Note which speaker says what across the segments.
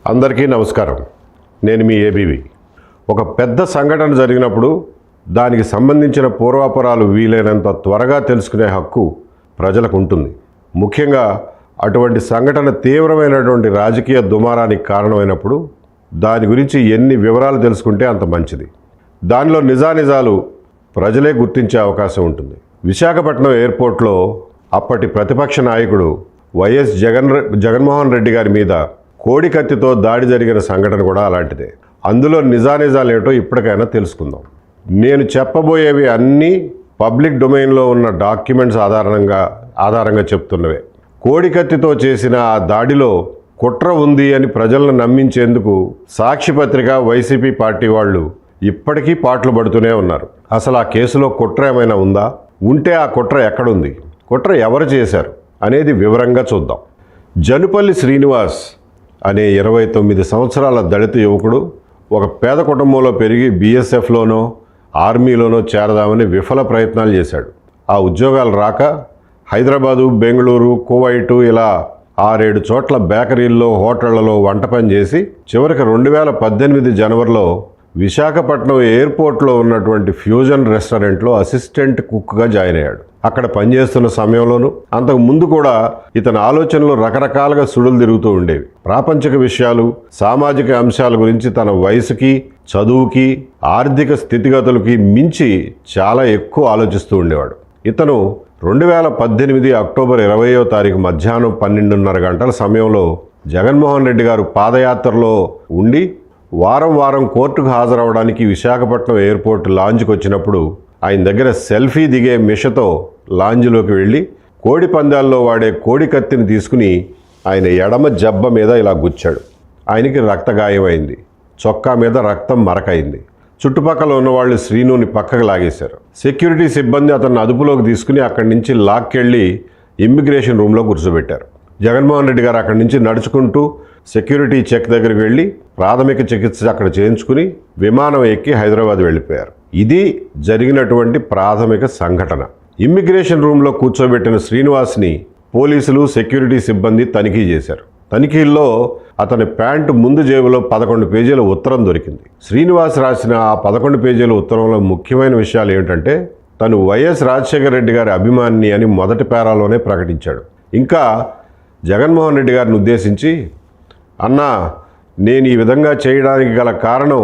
Speaker 1: అందరికీ నమస్కారం. నేను మీ ఏబీవి. ఒక పెద్ద సంఘటన జరిగినప్పుడు దానికి సంబంధించిన పూర్వాపరాలు వీలైనంత త్వరగా తెలుసుకునే హక్కు ప్రజలకు ఉంటుంది. ముఖ్యంగా అటువంటి సంఘటన తీవ్రమైనటువంటి రాజకీయ దుమారానికి కారణమైనప్పుడు దాని గురించి ఎన్ని వివరాలు తెలుసుకుంటే అంత మంచిది. దానిలో నిజానిజాలు ప్రజలే గుర్తించే అవకాశం ఉంటుంది. విశాఖపట్నం ఎయిర్పోర్ట్లో అప్పటి ప్రతిపక్ష నాయకుడు వైఎస్ జగన్మోహన్ రెడ్డి గారి మీద కోడి కత్తితో దాడి జరిగిన సంఘటన కూడా అలాంటిదే. అందులో నిజానిజాలు ఏమిటో ఇప్పటికైనా తెలుసుకుందాం. నేను చెప్పబోయేవి అన్నీ పబ్లిక్ డొమైన్లో ఉన్న డాక్యుమెంట్స్ ఆధారంగా చెప్తున్నవే. కోడి కత్తితో చేసిన ఆ దాడిలో కుట్ర ఉంది అని ప్రజలను నమ్మించేందుకు సాక్షిపత్రిక వైసీపీ పార్టీ వాళ్ళు ఇప్పటికీ పాటలు పడుతూనే ఉన్నారు. అసలు ఆ కేసులో కుట్ర ఏమైనా ఉందా? ఉంటే ఆ కుట్ర ఎక్కడుంది? కుట్ర ఎవరు చేశారు అనేది వివరంగా చూద్దాం. జనుపల్లి శ్రీనివాస్ అనే 29 సంవత్సరాల దళిత యువకుడు ఒక పేద కుటుంబంలో పెరిగి బీఎస్ఎఫ్లోనో ఆర్మీలోనో చేరదామని విఫల ప్రయత్నాలు చేశాడు. ఆ ఉద్యోగాలు రాక హైదరాబాదు, బెంగళూరు, కువైటు ఇలా 6-7 చోట్ల బేకరీల్లో, హోటళ్లలో వంట పని చేసి చివరికి 2018 జనవరిలో విశాఖపట్నం ఎయిర్పోర్ట్లో ఉన్నటువంటి ఫ్యూజన్ రెస్టారెంట్లో అసిస్టెంట్ కుక్గా జాయిన్ అయ్యాడు. అక్కడ పనిచేస్తున్న సమయంలోనూ అంతకు ముందు కూడా ఇతని ఆలోచనలు రకరకాలుగా సుడులు తిరుగుతూ ఉండేవి. ప్రాపంచిక విషయాలు, సామాజిక అంశాల గురించి తన వయసుకి, చదువుకి, ఆర్థిక స్థితిగతులకి మించి చాలా ఎక్కువ ఆలోచిస్తూ ఉండేవాడు. ఇతను 2018 అక్టోబర్ 20వ తారీఖు మధ్యాహ్నం 12:30 గంటల సమయంలో జగన్మోహన్ రెడ్డి గారు పాదయాత్రలో ఉండి వారం కోర్టుకు హాజరవడానికి విశాఖపట్నం ఎయిర్పోర్ట్ లాంజ్కి వచ్చినప్పుడు ఆయన దగ్గర సెల్ఫీ దిగే మిషతో లాంజ్లోకి వెళ్ళి కోడి పందాల్లో వాడే కోడి కత్తిని తీసుకుని ఆయన ఎడమ జబ్బ మీద ఇలా గుచ్చాడు. ఆయనకి రక్తగాయమైంది. చొక్కా మీద రక్తం మరకైంది. చుట్టుపక్కల ఉన్నవాళ్ళు శ్రీనుని పక్కకు లాగేశారు. సెక్యూరిటీ సిబ్బంది అతన్ని అదుపులోకి తీసుకుని అక్కడి నుంచి లాక్కెళ్ళి ఇమ్మిగ్రేషన్ రూమ్లో కూర్చోబెట్టారు. జగన్మోహన్ రెడ్డి గారు అక్కడి నుంచి నడుచుకుంటూ సెక్యూరిటీ చెక్ దగ్గరికి వెళ్ళి ప్రాథమిక చికిత్స అక్కడ చేయించుకుని విమానం ఎక్కి హైదరాబాద్ వెళ్ళిపోయారు. ఇది జరిగినటువంటి ప్రాథమిక సంఘటన. ఇమ్మిగ్రేషన్ రూమ్లో కూర్చోబెట్టిన శ్రీనివాస్ని పోలీసులు, సెక్యూరిటీ సిబ్బంది తనిఖీ చేశారు. తనిఖీల్లో అతని ప్యాంటు ముందు జేబులో 11 పేజీల ఉత్తరం దొరికింది. శ్రీనివాస్ రాసిన ఆ 11 పేజీల ఉత్తరంలో ముఖ్యమైన విషయాలు ఏమిటంటే తను వైఎస్ రాజశేఖర రెడ్డి గారి అభిమాని అని మొదటి పేరాలోనే ప్రకటించాడు. ఇంకా జగన్మోహన్ రెడ్డి గారిని ఉద్దేశించి, అన్నా, నేను ఈ విధంగా చేయడానికి గల కారణం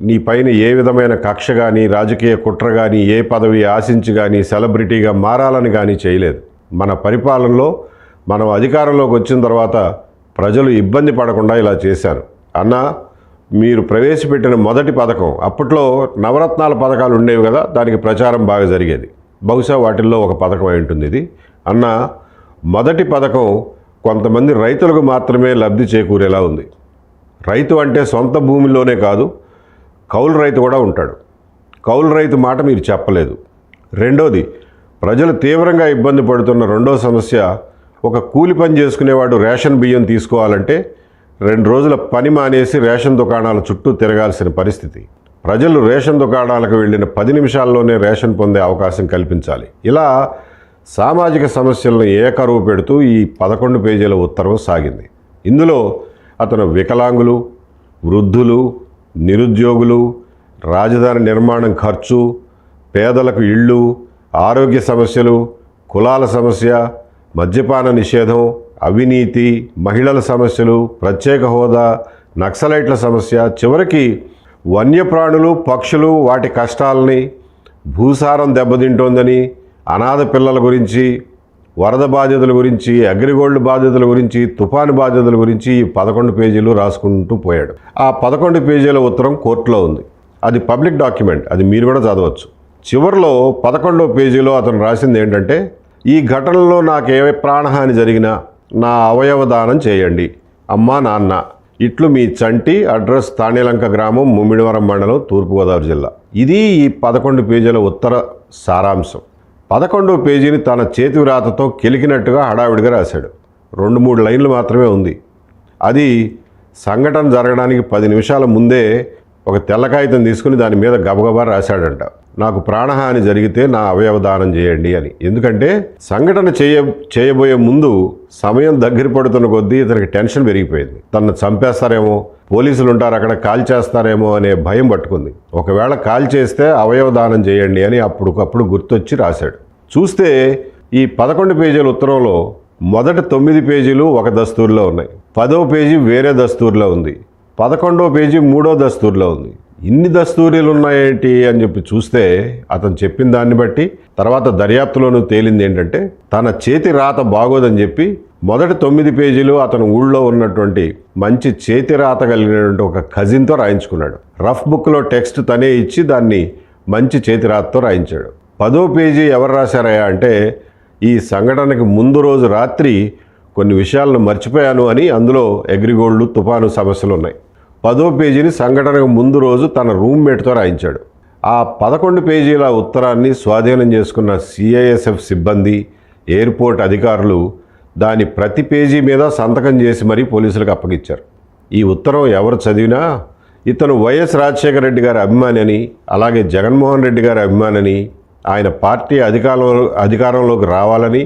Speaker 1: నీ పైన ఏ విధమైన కక్ష కానీ, రాజకీయ కుట్ర కానీ, ఏ పదవి ఆశించి కానీ, సెలబ్రిటీగా మారాలని కానీ చేయలేదు. మన పరిపాలనలో మనం అధికారంలోకి వచ్చిన తర్వాత ప్రజలు ఇబ్బంది పడకుండా ఇలా చేశాను. అన్నా, మీరు ప్రవేశపెట్టిన మొదటి పథకం, అప్పట్లో నవరత్నాల పథకాలు ఉండేవి కదా, దానికి ప్రచారం బాగా జరిగేది. బహుశా వాటిల్లో ఒక పథకం అయి ఉంటుంది ఇది. అన్నా, మొదటి పథకం కొంతమంది రైతులకు మాత్రమే లబ్ధి చేకూరేలా ఉంది. రైతు అంటే సొంత భూమిలోనే కాదు, కౌలు రైతు కూడా ఉంటాడు. కౌలు రైతు మాట మీరు చెప్పలేదు. రెండోది, ప్రజలు తీవ్రంగా ఇబ్బంది పడుతున్న రెండో సమస్య, ఒక కూలి పని చేసుకునేవాడు రేషన్ బియ్యం తీసుకోవాలంటే 2 రోజుల పని మానేసి రేషన్ దుకాణాల చుట్టూ తిరగాల్సిన పరిస్థితి. ప్రజలు రేషన్ దుకాణాలకు వెళ్ళిన 10 నిమిషాల్లోనే రేషన్ పొందే అవకాశం కల్పించాలి. ఇలా సామాజిక సమస్యలను ఏకరువు పెడుతూ ఈ 11 పేజీల ఉత్తర్వు సాగింది. ఇందులో అతను వికలాంగులు, వృద్ధులు, నిరుద్యోగులు, రాజధాని నిర్మాణం ఖర్చు, పేదలకు ఇళ్ళు, ఆరోగ్య సమస్యలు, కులాల సమస్య, మద్యపాన నిషేధం, అవినీతి, మహిళల సమస్యలు, ప్రత్యేక హోదా, నక్సలైట్ల సమస్య, చివరికి వన్యప్రాణులు, పక్షులు, వాటి కష్టాలని, భూసారం దెబ్బతింటోందని, అనాథ పిల్లల గురించి, వరద బాధితుల గురించి, అగ్రిగోల్డ్ బాధితుల గురించి, తుఫాను బాధితుల గురించి 11 పేజీలు రాసుకుంటూ పోయాడు. ఆ 11 పేజీల ఉత్తరం కోర్టులో ఉంది. అది పబ్లిక్ డాక్యుమెంట్, అది మీరు కూడా చదవచ్చు. చివరిలో 11వ పేజీలో అతను రాసింది ఏంటంటే, ఈ ఘటనలో నాకు ఏ ప్రాణహాని జరిగినా నా అవయవ దానం చేయండి అమ్మా నాన్న. ఇట్లు మీ చంటి, అడ్రస్ తాణేలంక గ్రామం, ముమ్మిడివరం మండలం, తూర్పుగోదావరి జిల్లా. ఇది ఈ 11 పేజీల ఉత్తర సారాంశం. 11వ పేజీని తన చేతి వ్రాతతో కెలికినట్టుగా హడావిడిగా రాశాడు. 2-3 లైన్లు మాత్రమే ఉంది. అది సంఘటన జరగడానికి 10 నిమిషాల ముందే ఒక తెల్ల కాగితం తీసుకుని దాని మీద గబగబా రాశాడంట. నాకు ప్రాణహాని జరిగితే నా అవయవ దానం చేయండి అని. ఎందుకంటే సంఘటన చేయబోయే ముందు సమయం దగ్గర పడుతున్న కొద్దీ ఇతనికి టెన్షన్ పెరిగిపోయింది. తనను చంపేస్తారేమో, పోలీసులు ఉంటారు అక్కడ, కాల్ చేస్తారేమో అనే భయం పట్టుకుంది. ఒకవేళ కాల్ చేస్తే అవయవ దానం చేయండి అని అప్పటికప్పుడు గుర్తొచ్చి రాశాడు. చూస్తే ఈ 11 పేజీల ఉత్తరంలో మొదటి 9 పేజీలు ఒక దస్తూరులో ఉన్నాయి, 10వ పేజీ వేరే దస్తూరులో ఉంది, 11వ పేజీ 3వ దస్తూరులో ఉంది. ఇన్ని దస్తూరీలు ఉన్నాయేంటి అని చెప్పి చూస్తే అతను చెప్పిన దాన్ని బట్టి తర్వాత దర్యాప్తులోనూ తేలింది ఏంటంటే, తన చేతి రాత బాగోదని చెప్పి మొదటి 9 పేజీలు అతను ఊళ్ళో ఉన్నటువంటి మంచి చేతి రాత కలిగినటువంటి ఒక కజిన్తో రాయించుకున్నాడు. రఫ్ బుక్లో టెక్స్ట్ తనే ఇచ్చి దాన్ని మంచి చేతి రాతతో రాయించాడు. 10వ పేజీ ఎవరు రాశారయ్యా అంటే, ఈ సంఘటనకి ముందు రోజు రాత్రి కొన్ని విషయాలను మర్చిపోయాను అని అందులో అగ్రిగోల్డ్ తుఫాను సమస్యలు ఉన్నాయి. 10వ పేజీని సంఘటనకు ముందు రోజు తన రూమ్మేట్తో రాయించాడు. ఆ 11 పేజీల ఉత్తరాన్ని స్వాధీనం చేసుకున్న సిఐఎస్ఎఫ్ సిబ్బంది, ఎయిర్పోర్ట్ అధికారులు దాని ప్రతి పేజీ మీద సంతకం చేసి మరీ పోలీసులకు అప్పగించారు. ఈ ఉత్తరం ఎవరు చదివినా ఇతను వైఎస్ రాజశేఖర రెడ్డి గారి అభిమాని అని, అలాగే జగన్మోహన్ రెడ్డి గారి అభిమాని అని, ఆయన పార్టీ అధికారంలోకి రావాలని,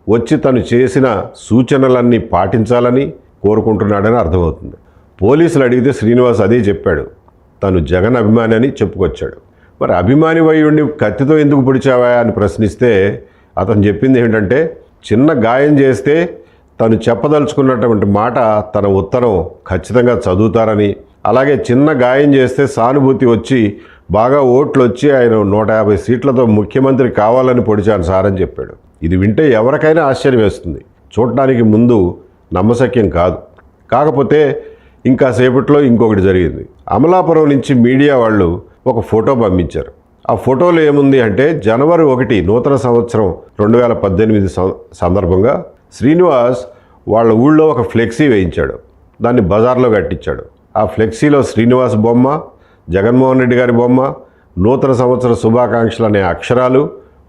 Speaker 1: వచ్చి తను చేసిన సూచనలన్నీ పాటించాలని కోరుకుంటున్నాడని అర్థమవుతుంది. పోలీసులు అడిగితే శ్రీనివాస్ అదే చెప్పాడు, తను జగన్ అభిమాని అని చెప్పుకొచ్చాడు. మరి అభిమాని వై ఉండి కత్తితో ఎందుకు పొడిచావా అని ప్రశ్నిస్తే అతను చెప్పింది ఏంటంటే, చిన్న గాయం చేస్తే తను చెప్పదలుచుకున్నటువంటి మాట తన ఉత్తరం ఖచ్చితంగా చదువుతారని, అలాగే చిన్న గాయం చేస్తే సానుభూతి వచ్చి బాగా ఓట్లు వచ్చి ఆయన 150 సీట్లతో ముఖ్యమంత్రి కావాలని పొడిచాను సార్ అని చెప్పాడు. ఇది వింటే ఎవరికైనా ఆశ్చర్యం వేస్తుంది, చూడటానికి ముందు నమ్మశక్యం కాదు. కాకపోతే ఇంకా సేపట్లో ఇంకొకటి జరిగింది. అమలాపురం నుంచి మీడియా వాళ్ళు ఒక ఫోటో పంపించారు. ఆ ఫోటోలో ఏముంది అంటే, జనవరి 1 నూతన సంవత్సరం 2018 సందర్భంగా శ్రీనివాస్ వాళ్ళ ఊళ్ళో ఒక ఫ్లెక్సీ వేయించాడు. దాన్ని బజార్లో కట్టించాడు. ఆ ఫ్లెక్సీలో శ్రీనివాస్ బొమ్మ, జగన్మోహన్ రెడ్డి గారి బొమ్మ, నూతన సంవత్సర శుభాకాంక్షలు అనే అక్షరాలు,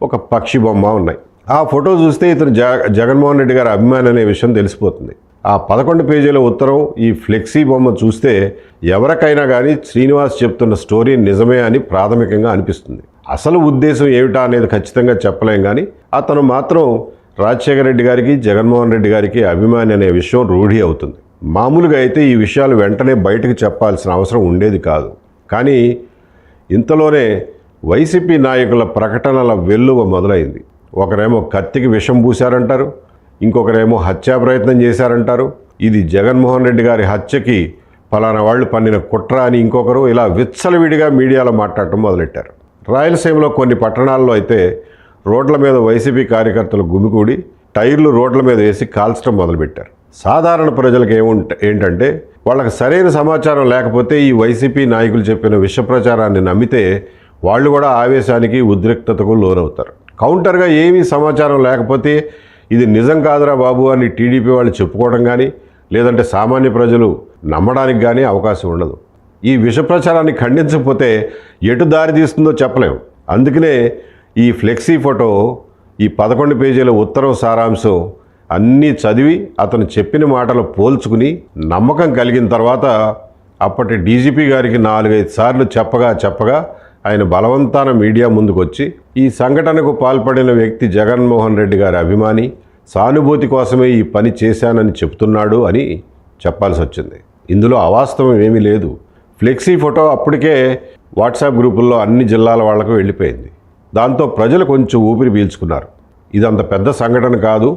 Speaker 1: ఒక పక్షి బొమ్మ ఉన్నాయి. ఆ ఫోటో చూస్తే ఇతను జగన్మోహన్ రెడ్డి గారి అభిమాని అనే విషయం తెలిసిపోతుంది. ఆ 11 పేజీల ఉత్తరం, ఈ ఫ్లెక్సీ బొమ్మ చూస్తే ఎవరికైనా కానీ శ్రీనివాస్ చెప్తున్న స్టోరీ నిజమే అని ప్రాథమికంగా అనిపిస్తుంది. అసలు ఉద్దేశం ఏమిటా అనేది ఖచ్చితంగా చెప్పలేం, కానీ అతను మాత్రం రాజశేఖర రెడ్డి గారికి, జగన్మోహన్ రెడ్డి గారికి అభిమాని అనే విషయం రూఢి అవుతుంది. మామూలుగా అయితే ఈ విషయాలు వెంటనే బయటకు చెప్పాల్సిన అవసరం ఉండేది కాదు. కానీ ఇంతలోనే వైసీపీ నాయకుల ప్రకటనల వెల్లువ మొదలైంది. ఒకరేమో కత్తికి విషం పూశారంటారు, ఇంకొకరేమో హత్యా ప్రయత్నం చేశారంటారు, ఇది జగన్మోహన్ రెడ్డి గారి హత్యకి ఫలానా వాళ్ళు పన్నిన కుట్ర అని ఇంకొకరు, ఇలా విచ్చలవిడిగా మీడియాలో మాట్లాడటం మొదలెట్టారు. రాయలసీమలో కొన్ని పట్టణాల్లో అయితే రోడ్ల మీద వైసీపీ కార్యకర్తలు గుమికూడి టైర్లు రోడ్ల మీద వేసి కాల్చడం మొదలుపెట్టారు. సాధారణ ప్రజలకు ఏంటంటే, వాళ్ళకి సరైన సమాచారం లేకపోతే ఈ వైసీపీ నాయకులు చెప్పిన విష ప్రచారాన్ని నమ్మితే వాళ్ళు కూడా ఆవేశానికి, ఉద్రిక్తతకు లోనవుతారు. కౌంటర్గా ఏమీ సమాచారం లేకపోతే ఇది నిజం కాదురా బాబు అని టీడీపీ వాళ్ళు చెప్పుకోవడం కానీ, లేదంటే సామాన్య ప్రజలు నమ్మడానికి కానీ అవకాశం ఉండదు. ఈ విష ప్రచారాన్ని ఖండించకపోతే ఎటు దారి తీస్తుందో చెప్పలేము. అందుకనే ఈ ఫ్లెక్సీ ఫోటో, ఈ 11 పేజీల ఉత్తరం సారాంశం అన్నీ చదివి అతను చెప్పిన మాటలు పోల్చుకుని నమ్మకం కలిగిన తర్వాత అప్పటి డీజీపీ గారికి 4-5 సార్లు చెప్పగా ఆయన బలవంతాన మీడియా ముందుకు వచ్చి, ఈ సంఘటనకు పాల్పడిన వ్యక్తి జగన్మోహన్ రెడ్డి గారి అభిమాని, సానుభూతి కోసమే ఈ పని చేశానని చెప్తున్నాడు అని చెప్పాల్సి వచ్చింది. ఇందులో అవాస్తవం ఏమీ లేదు. ఫ్లెక్సీ ఫోటో అప్పటికే వాట్సాప్ గ్రూపుల్లో అన్ని జిల్లాల వాళ్లకు వెళ్ళిపోయింది. దాంతో ప్రజలు కొంచెం ఊపిరి పీల్చుకున్నారు. ఇదంత పెద్ద సంఘటన కాదు,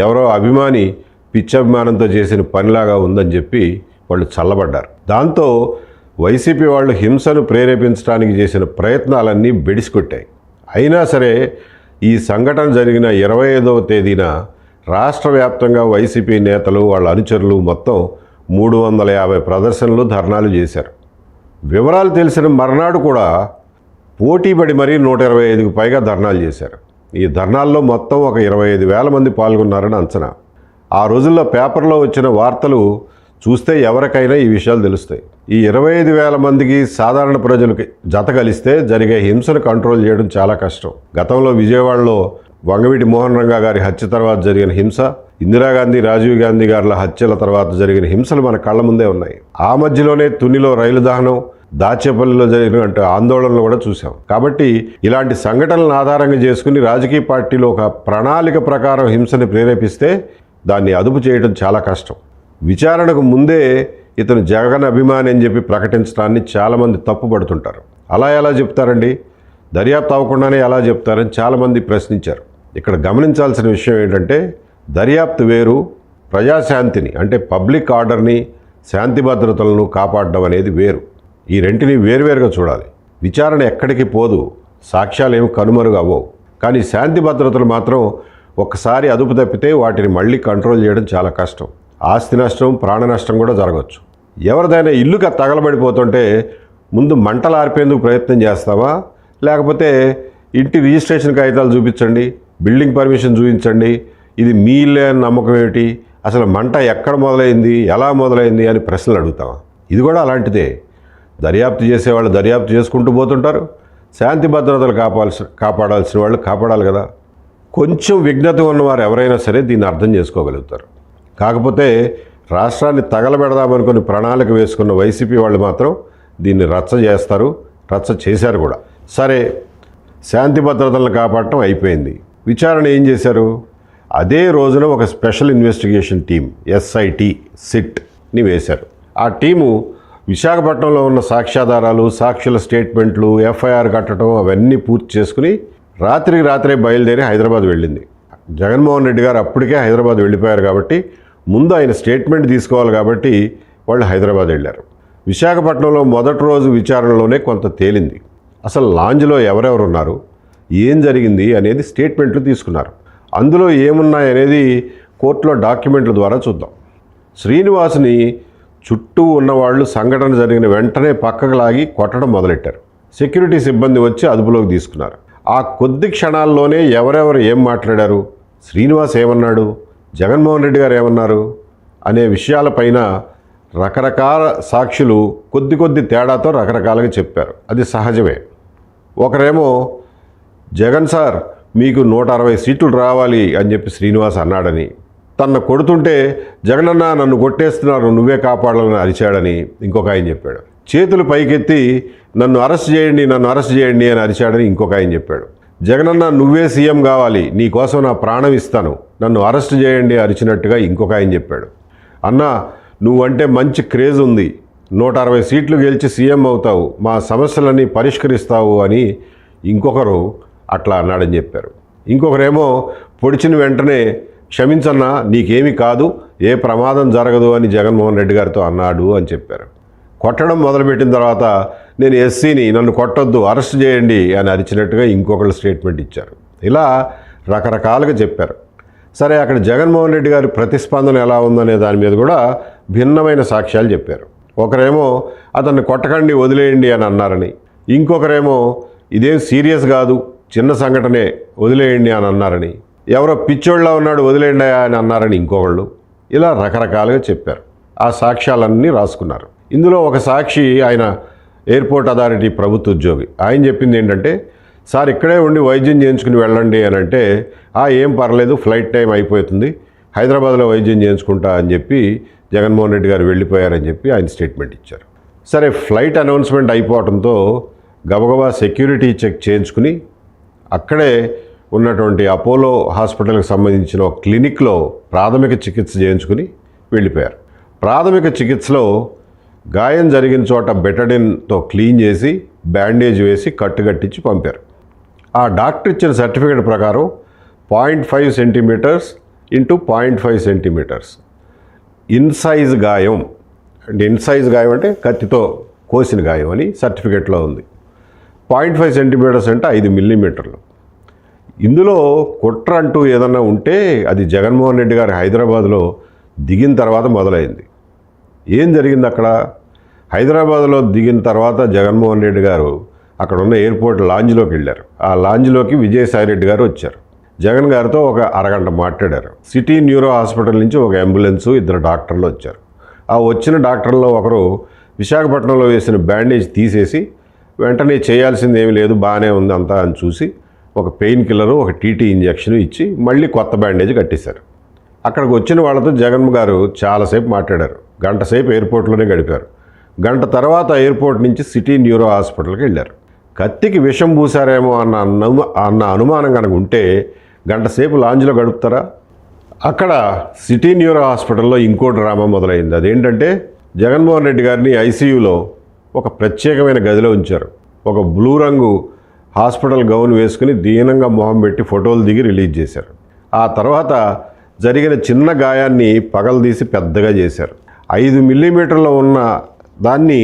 Speaker 1: ఎవరో అభిమాని పిచ్చభిమానంతో చేసిన పనిలాగా ఉందని చెప్పి వాళ్ళు చల్లబడ్డారు. దాంతో వైసీపీ వాళ్ళు హింసను ప్రేరేపించడానికి చేసిన ప్రయత్నాలన్నీ బెడిసికొట్టాయి. అయినా సరే ఈ సంఘటన జరిగిన 25వ తేదీన రాష్ట్ర వ్యాప్తంగా వైసీపీ నేతలు, వాళ్ళ అనుచరులు మొత్తం 350 ప్రదర్శనలు, ధర్నాలు చేశారు. వివరాలు తెలిసిన మర్నాడు కూడా పోటీపడి మరీ 125కు పైగా ధర్నాలు చేశారు. ఈ ధర్నాల్లో మొత్తం ఒక 25,000 మంది పాల్గొన్నారని అంచనా. ఆ రోజుల్లో పేపర్లో వచ్చిన వార్తలు చూస్తే ఎవరికైనా ఈ విషయాలు తెలుస్తాయి. ఈ 25,000 మందికి సాధారణ ప్రజలకి జత కలిస్తే జరిగే హింసను కంట్రోల్ చేయడం చాలా కష్టం. గతంలో విజయవాడలో వంగవీటి మోహన్ రంగా గారి హత్య తర్వాత జరిగిన హింస, ఇందిరాగాంధీ, రాజీవ్ గాంధీ గారుల హత్యల తర్వాత జరిగిన హింసలు మన కళ్ళ ముందే ఉన్నాయి. ఆ మధ్యలోనే తునిలో రైలు దహనం, దాచేపల్లిలో జరిగిన ఆందోళనలు కూడా చూసాం. కాబట్టి ఇలాంటి సంఘటనలను ఆధారంగా చేసుకుని రాజకీయ పార్టీలు ఒక ప్రణాళిక ప్రకారం హింసని ప్రేరేపిస్తే దాన్ని అదుపు చేయడం చాలా కష్టం. విచారణకు ముందే ఇతను జగన్ అభిమాని అని చెప్పి ప్రకటించడాన్ని చాలామంది తప్పుపడుతుంటారు. అలా ఎలా చెప్తారండి, దర్యాప్తు అవ్వకుండానే ఎలా చెప్తారని చాలామంది ప్రశ్నించారు. ఇక్కడ గమనించాల్సిన విషయం ఏంటంటే దర్యాప్తు వేరు, ప్రజాశాంతిని అంటే పబ్లిక్ ఆర్డర్ని శాంతి భద్రతలను కాపాడడం అనేది వేరు. ఈ రెంటిని వేరువేరుగా చూడాలి. విచారణ ఎక్కడికి పోదు, సాక్ష్యాలు ఏమి కనుమరుగు అవ్వవు. కానీ శాంతి భద్రతలు మాత్రం ఒక్కసారి అదుపు తప్పితే వాటిని మళ్ళీ కంట్రోల్ చేయడం చాలా కష్టం. ఆస్తి నష్టం, ప్రాణ నష్టం కూడా జరగవచ్చు. ఎవరిదైనా ఇల్లుగా తగలబడిపోతుంటే ముందు మంటలు ఆర్పేందుకు ప్రయత్నం చేస్తావా, లేకపోతే ఇంటి రిజిస్ట్రేషన్ కాగితాలు చూపించండి, బిల్డింగ్ పర్మిషన్ చూపించండి, ఇది మీ ఇల్లే అని నమ్మకం ఏమిటి, అసలు మంట ఎక్కడ మొదలైంది, ఎలా మొదలైంది అని ప్రశ్నలు అడుగుతావా? ఇది కూడా అలాంటిదే. దర్యాప్తు చేసేవాళ్ళు దర్యాప్తు చేసుకుంటూ పోతుంటారు, శాంతి భద్రతలు కాపాడాల్సిన వాళ్ళు కాపాడాలి కదా. కొంచెం విజ్ఞత ఉన్నవారు ఎవరైనా సరే దీన్ని అర్థం చేసుకోగలుగుతారు. కాకపోతే రాష్ట్రాన్ని తగలబెడదామనుకుని ప్రణాళిక వేసుకున్న వైసీపీ వాళ్ళు మాత్రం దీన్ని రచ్చ చేస్తారు, రచ్చ చేశారు కూడా. సరే, శాంతి భద్రతలను కాపాడటం అయిపోయింది. విచారణ ఏం చేశారు? అదే రోజున ఒక స్పెషల్ ఇన్వెస్టిగేషన్ టీం SIT వేశారు. ఆ టీము విశాఖపట్నంలో ఉన్న సాక్ష్యాధారాలు, సాక్షుల స్టేట్మెంట్లు, FIR కట్టడం అవన్నీ పూర్తి చేసుకుని రాత్రికి రాత్రే బయలుదేరి హైదరాబాద్ వెళ్ళింది. జగన్మోహన్ రెడ్డి గారు అప్పటికే హైదరాబాద్ వెళ్ళిపోయారు కాబట్టి ముందు ఆయన స్టేట్మెంట్ తీసుకోవాలి కాబట్టి వాళ్ళు హైదరాబాద్ వెళ్ళారు. విశాఖపట్నంలో మొదటి రోజు విచారణలోనే కొంత తేలింది. అసలు లాంజ్లో ఎవరెవరు ఉన్నారు, ఏం జరిగింది అనేది స్టేట్మెంట్లు తీసుకున్నారు. అందులో ఏమున్నాయనేది కోర్టులో డాక్యుమెంట్ల ద్వారా చూద్దాం. శ్రీనివాస్ని చుట్టూ ఉన్నవాళ్ళు సంఘటన జరిగిన వెంటనే పక్కకు లాగి కొట్టడం మొదలెట్టారు. సెక్యూరిటీ సిబ్బంది వచ్చి అదుపులోకి తీసుకున్నారు. ఆ కొద్ది క్షణాల్లోనే ఎవరెవరు ఏం మాట్లాడారు, శ్రీనివాస్ ఏమన్నాడు, జగన్మోహన్ రెడ్డి గారు ఏమన్నారు అనే విషయాలపైన రకరకాల సాక్షులు కొద్ది తేడాతో రకరకాలుగా చెప్పారు. అది సహజమే. ఒకరేమో జగన్ సార్ మీకు 160 సీట్లు రావాలి అని చెప్పి శ్రీనివాస్ అన్నాడని, తన్ను కొడుతుంటే జగనన్న నన్ను కొట్టేస్తున్నారు నువ్వే కాపాడాలని అరిచాడని ఇంకొక ఆయన చెప్పాడు. చేతులు పైకెత్తి నన్ను అరెస్ట్ చేయండి అని అరిచాడని ఇంకొక ఆయన చెప్పాడు. జగనన్న నువ్వే సీఎం కావాలి, నీ కోసం నా ప్రాణం ఇస్తాను, నన్ను అరెస్ట్ చేయండి అరిచినట్టుగా ఇంకొక ఆయన చెప్పాడు. అన్న నువ్వంటే మంచి క్రేజ్ ఉంది, 160 సీట్లు గెలిచి సీఎం అవుతావు, మా సమస్యలన్నీ పరిష్కరిస్తావు అని ఇంకొకరు అట్లా అన్నాడని చెప్పారు. ఇంకొకరేమో పొడిచిన వెంటనే క్షమించన్నా నీకేమీ కాదు, ఏ ప్రమాదం జరగదు అని జగన్మోహన్ రెడ్డి గారితో అన్నాడు అని చెప్పారు. కొట్టడం మొదలుపెట్టిన తర్వాత నేను SCని నన్ను కొట్టొద్దు అరెస్ట్ చేయండి అని అరిచినట్టుగా ఇంకొకళ్ళు స్టేట్మెంట్ ఇచ్చారు. ఇలా రకరకాలుగా చెప్పారు. సరే, అక్కడ జగన్మోహన్ రెడ్డి గారి ప్రతిస్పందన ఎలా ఉందనే దాని మీద కూడా భిన్నమైన సాక్ష్యాలు చెప్పారు. ఒకరేమో అతన్ని కొట్టకండి వదిలేయండి అని అన్నారని, ఇంకొకరేమో ఇదేం సీరియస్ కాదు చిన్న సంఘటనే వదిలేయండి అని అన్నారని, ఎవరో పిచ్చోళ్ళ ఉన్నాడు వదిలేయండి అని అన్నారని ఇంకొకళ్ళు. ఇలా రకరకాలుగా చెప్పారు. ఆ సాక్ష్యాలన్నీ రాసుకున్నారు. ఇందులో ఒక సాక్షి ఆయన ఎయిర్పోర్ట్ అథారిటీ ప్రభుత్వ ఉద్యోగి. ఆయన చెప్పింది ఏంటంటే, సార్ ఇక్కడే ఉండి వైద్యం చేయించుకుని వెళ్ళండి అని అంటే, ఏం పర్లేదు ఫ్లైట్ టైం అయిపోతుంది, హైదరాబాద్లో వైద్యం చేయించుకుంటా అని చెప్పి జగన్మోహన్ రెడ్డి గారు వెళ్ళిపోయారని చెప్పి ఆయన స్టేట్మెంట్ ఇచ్చారు. సరే, ఫ్లైట్ అనౌన్స్మెంట్ అయిపోవడంతో గబగబా సెక్యూరిటీ చెక్ చేయించుకుని అక్కడే ఉన్నటువంటి అపోలో హాస్పిటల్కి సంబంధించిన ఒక క్లినిక్లో ప్రాథమిక చికిత్స చేయించుకుని వెళ్ళిపోయారు. ప్రాథమిక చికిత్సలో గాయం జరిగిన చోట బెటడిన్తో క్లీన్ చేసి బ్యాండేజ్ వేసి కట్టుకట్టించి పంపారు. ఆ డాక్టర్ ఇచ్చిన సర్టిఫికేట్ ప్రకారం 0.5 సెంటీమీటర్స్ ఇంటూ 0.5 సెంటీమీటర్స్ ఇన్సైజ్ గాయం. అంటే ఇన్సైజ్ గాయం అంటే కత్తితో కోసిన గాయం అని సర్టిఫికేట్లో ఉంది. 0.5 సెంటీమీటర్స్ అంటే 5 మిల్లీమీటర్లు. ఇందులో కుట్ర అంటూ ఏదన్నా ఉంటే అది జగన్మోహన్ రెడ్డి గారు హైదరాబాద్లో దిగిన తర్వాత మొదలైంది. ఏం జరిగింది అక్కడ? హైదరాబాద్లో దిగిన తర్వాత జగన్మోహన్ రెడ్డి గారు అక్కడ ఉన్న ఎయిర్పోర్ట్ లాంజ్లోకి వెళ్ళారు. ఆ లాంజ్లోకి విజయసాయి రెడ్డి గారు వచ్చారు. జగన్ గారితో ఒక అరగంట మాట్లాడారు. సిటీ న్యూరో హాస్పిటల్ నుంచి ఒక అంబులెన్సు, 2 డాక్టర్లు వచ్చారు. ఆ వచ్చిన డాక్టర్లో ఒకరు విశాఖపట్నంలో వేసిన బ్యాండేజ్ తీసేసి వెంటనే చేయాల్సింది ఏమీ లేదు బాగానే ఉంది అంతా అని చూసి ఒక పెయిన్ కిల్లరు, ఒక TT ఇంజెక్షన్ ఇచ్చి మళ్ళీ కొత్త బ్యాండేజ్ కట్టేశారు. అక్కడికి వచ్చిన వాళ్ళతో జగన్ గారు చాలాసేపు మాట్లాడారు. గంట సేపు ఎయిర్పోర్ట్లోనే గడిపారు. గంట తర్వాత ఎయిర్పోర్ట్ నుంచి సిటీ న్యూరో హాస్పిటల్కి వెళ్ళారు. కత్తికి విషం పూసారేమో అన్న అనుమానం కనుక ఉంటే గంట సేపు లాంజ్లో గడుపుతారా? అక్కడ సిటీ న్యూరో హాస్పిటల్లో ఇంకో డ్రామా మొదలైంది. అదేంటంటే జగన్మోహన్ రెడ్డి గారిని ఐసీయూలో ఒక ప్రత్యేకమైన గదిలో ఉంచారు. ఒక బ్లూ రంగు హాస్పిటల్ గౌన్ వేసుకుని దీనంగా మొహం పెట్టి ఫోటోలు దిగి రిలీజ్ చేశారు. ఆ తర్వాత జరిగిన చిన్న గాయాన్ని పగలదీసి పెద్దగా చేశారు. 5 మిల్లీమీటర్ల ఉన్న దాన్ని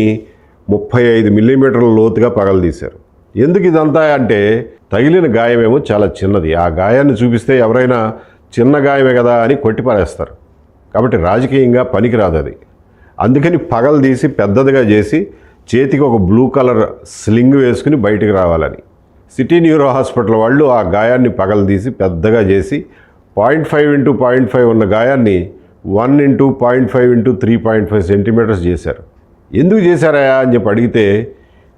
Speaker 1: 35 మిల్లీమీటర్ల లోతుగా పగలదీశారు. ఎందుకు ఇదంతా అంటే తగిలిన గాయమేమో చాలా చిన్నది. ఆ గాయాన్ని చూపిస్తే ఎవరైనా చిన్న గాయమే కదా అని కొట్టిపారేస్తారు. కాబట్టి రాజకీయంగా పనికిరాదు అది. అందుకని పగలదీసి పెద్దదిగా చేసి చేతికి ఒక బ్లూ కలర్ స్లింగ్ వేసుకుని బయటికి రావాలని సిటీ న్యూరో హాస్పిటల్ వాళ్ళు ఆ గాయాన్ని పగలదీసి పెద్దగా చేసి 0.5 x 0.5 ఉన్న గాయాన్ని 1 x 0.5 x 3.5 సెంటీమీటర్స్ చేశారు. ఎందుకు చేశారా అని చెప్పి అడిగితే